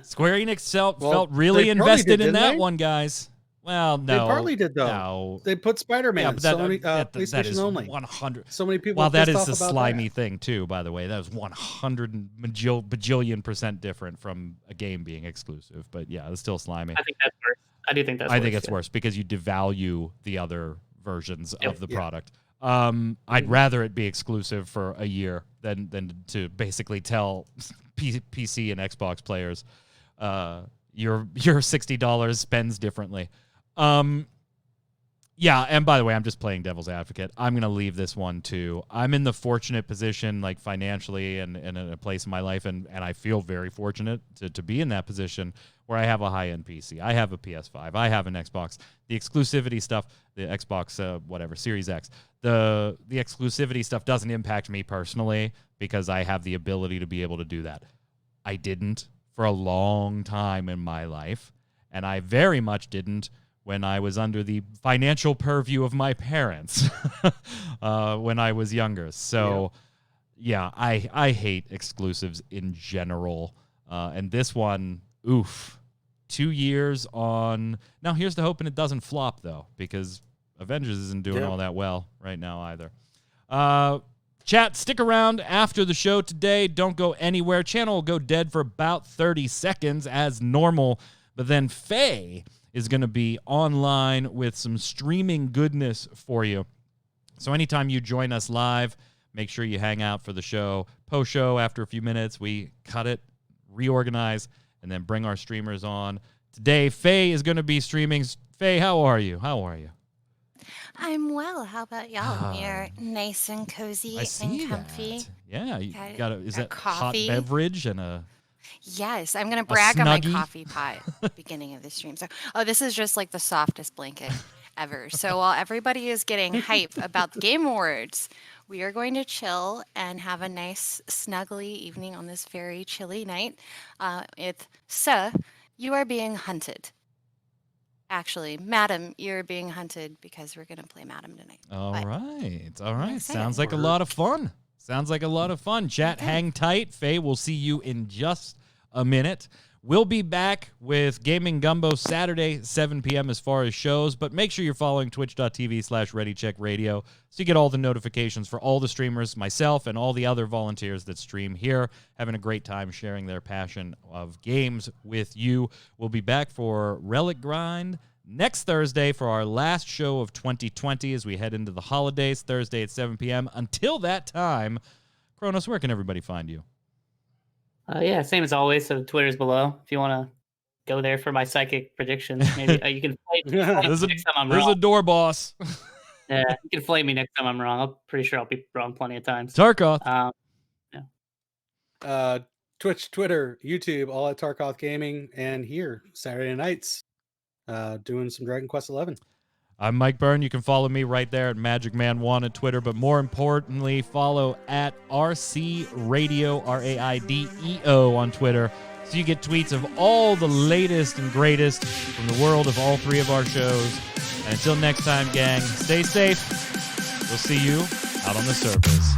S1: Square Enix felt really invested in that one, guys. Well, no.
S2: They partly did, though.
S1: No.
S2: They put Spider-Man,
S1: Yeah, but that,
S2: PlayStation
S1: that is
S2: only.
S1: 100.
S2: So many people
S1: Well, that is
S2: pissed
S1: a
S2: off about
S1: slimy
S2: that.
S1: thing, too, by the way. That was 100 bajillion% different from a game being exclusive. But yeah, it's still slimy.
S3: I think that's worse. I do think that's
S1: I
S3: worse.
S1: think it's worse because you devalue the other versions of the product. I'd rather it be exclusive for a year than to basically tell PC and Xbox players your $60 spends differently. Yeah, and by the way, I'm just playing devil's advocate. I'm going to leave this one too. I'm in the fortunate position, like financially and in a place in my life, and I feel very fortunate to be in that position where I have a high-end PC. I have a PS5. I have an Xbox. The exclusivity stuff, the Xbox, whatever, Series X, the exclusivity stuff doesn't impact me personally because I have the ability to be able to do that. I didn't for a long time in my life, and I very much didn't when I was under the financial purview of my parents when I was younger. So, yeah, I hate exclusives in general. And this one, oof, 2 years on. Now, here's the hoping it doesn't flop, though, because Avengers isn't doing all that well right now either. Chat, stick around after the show today. Don't go anywhere. Channel will go dead for about 30 seconds as normal, but then Faye is going to be online with some streaming goodness for you. So anytime you join us live, make sure you hang out for the show. Post-show, after a few minutes, we cut it, reorganize, and then bring our streamers on. Today, Faye is going to be streaming. Faye, how are you?
S4: I'm well. How about y'all? You're nice and cozy and comfy.
S1: That. Yeah, you got is that
S4: coffee?
S1: Hot beverage and a...
S4: Yes, I'm going to brag on my coffee pot at the beginning of the stream. So, this is just like the softest blanket ever. So while everybody is getting hype about the Game Awards, we are going to chill and have a nice snuggly evening on this very chilly night. You are being hunted. Actually, Madam, you're being hunted because we're going to play Madam tonight.
S1: All right. Sounds like a lot of fun. Chat, hang tight. Faye, we'll see you in just a minute. We'll be back with Gaming Gumbo Saturday, 7 p.m. as far as shows, but make sure you're following twitch.tv/ReadyCheckRadio so you get all the notifications for all the streamers, myself, and all the other volunteers that stream here, having a great time sharing their passion of games with you. We'll be back for Relic Grind next Thursday for our last show of 2020 as we head into the holidays, Thursday at 7 p.m. Until that time, Kronos, where can everybody find you?
S3: Yeah, same as always. So Twitter's below. If you want to go there for my psychic predictions, maybe you can flame me next time I'm wrong.
S1: There's a door boss.
S3: Yeah, you can flame me next time I'm wrong. I'm pretty sure I'll be wrong plenty of times.
S1: Tarkov.
S2: Twitch, Twitter, YouTube, all at Tarkov Gaming, and here Saturday nights doing some Dragon Quest XI.
S1: I'm Mike Byrne. You can follow me right there at Magic Man 1 at Twitter, but more importantly, follow at RC Radio, RAIDEO on Twitter, so you get tweets of all the latest and greatest from the world of all three of our shows. And until next time, gang, stay safe. We'll see you out on the surface.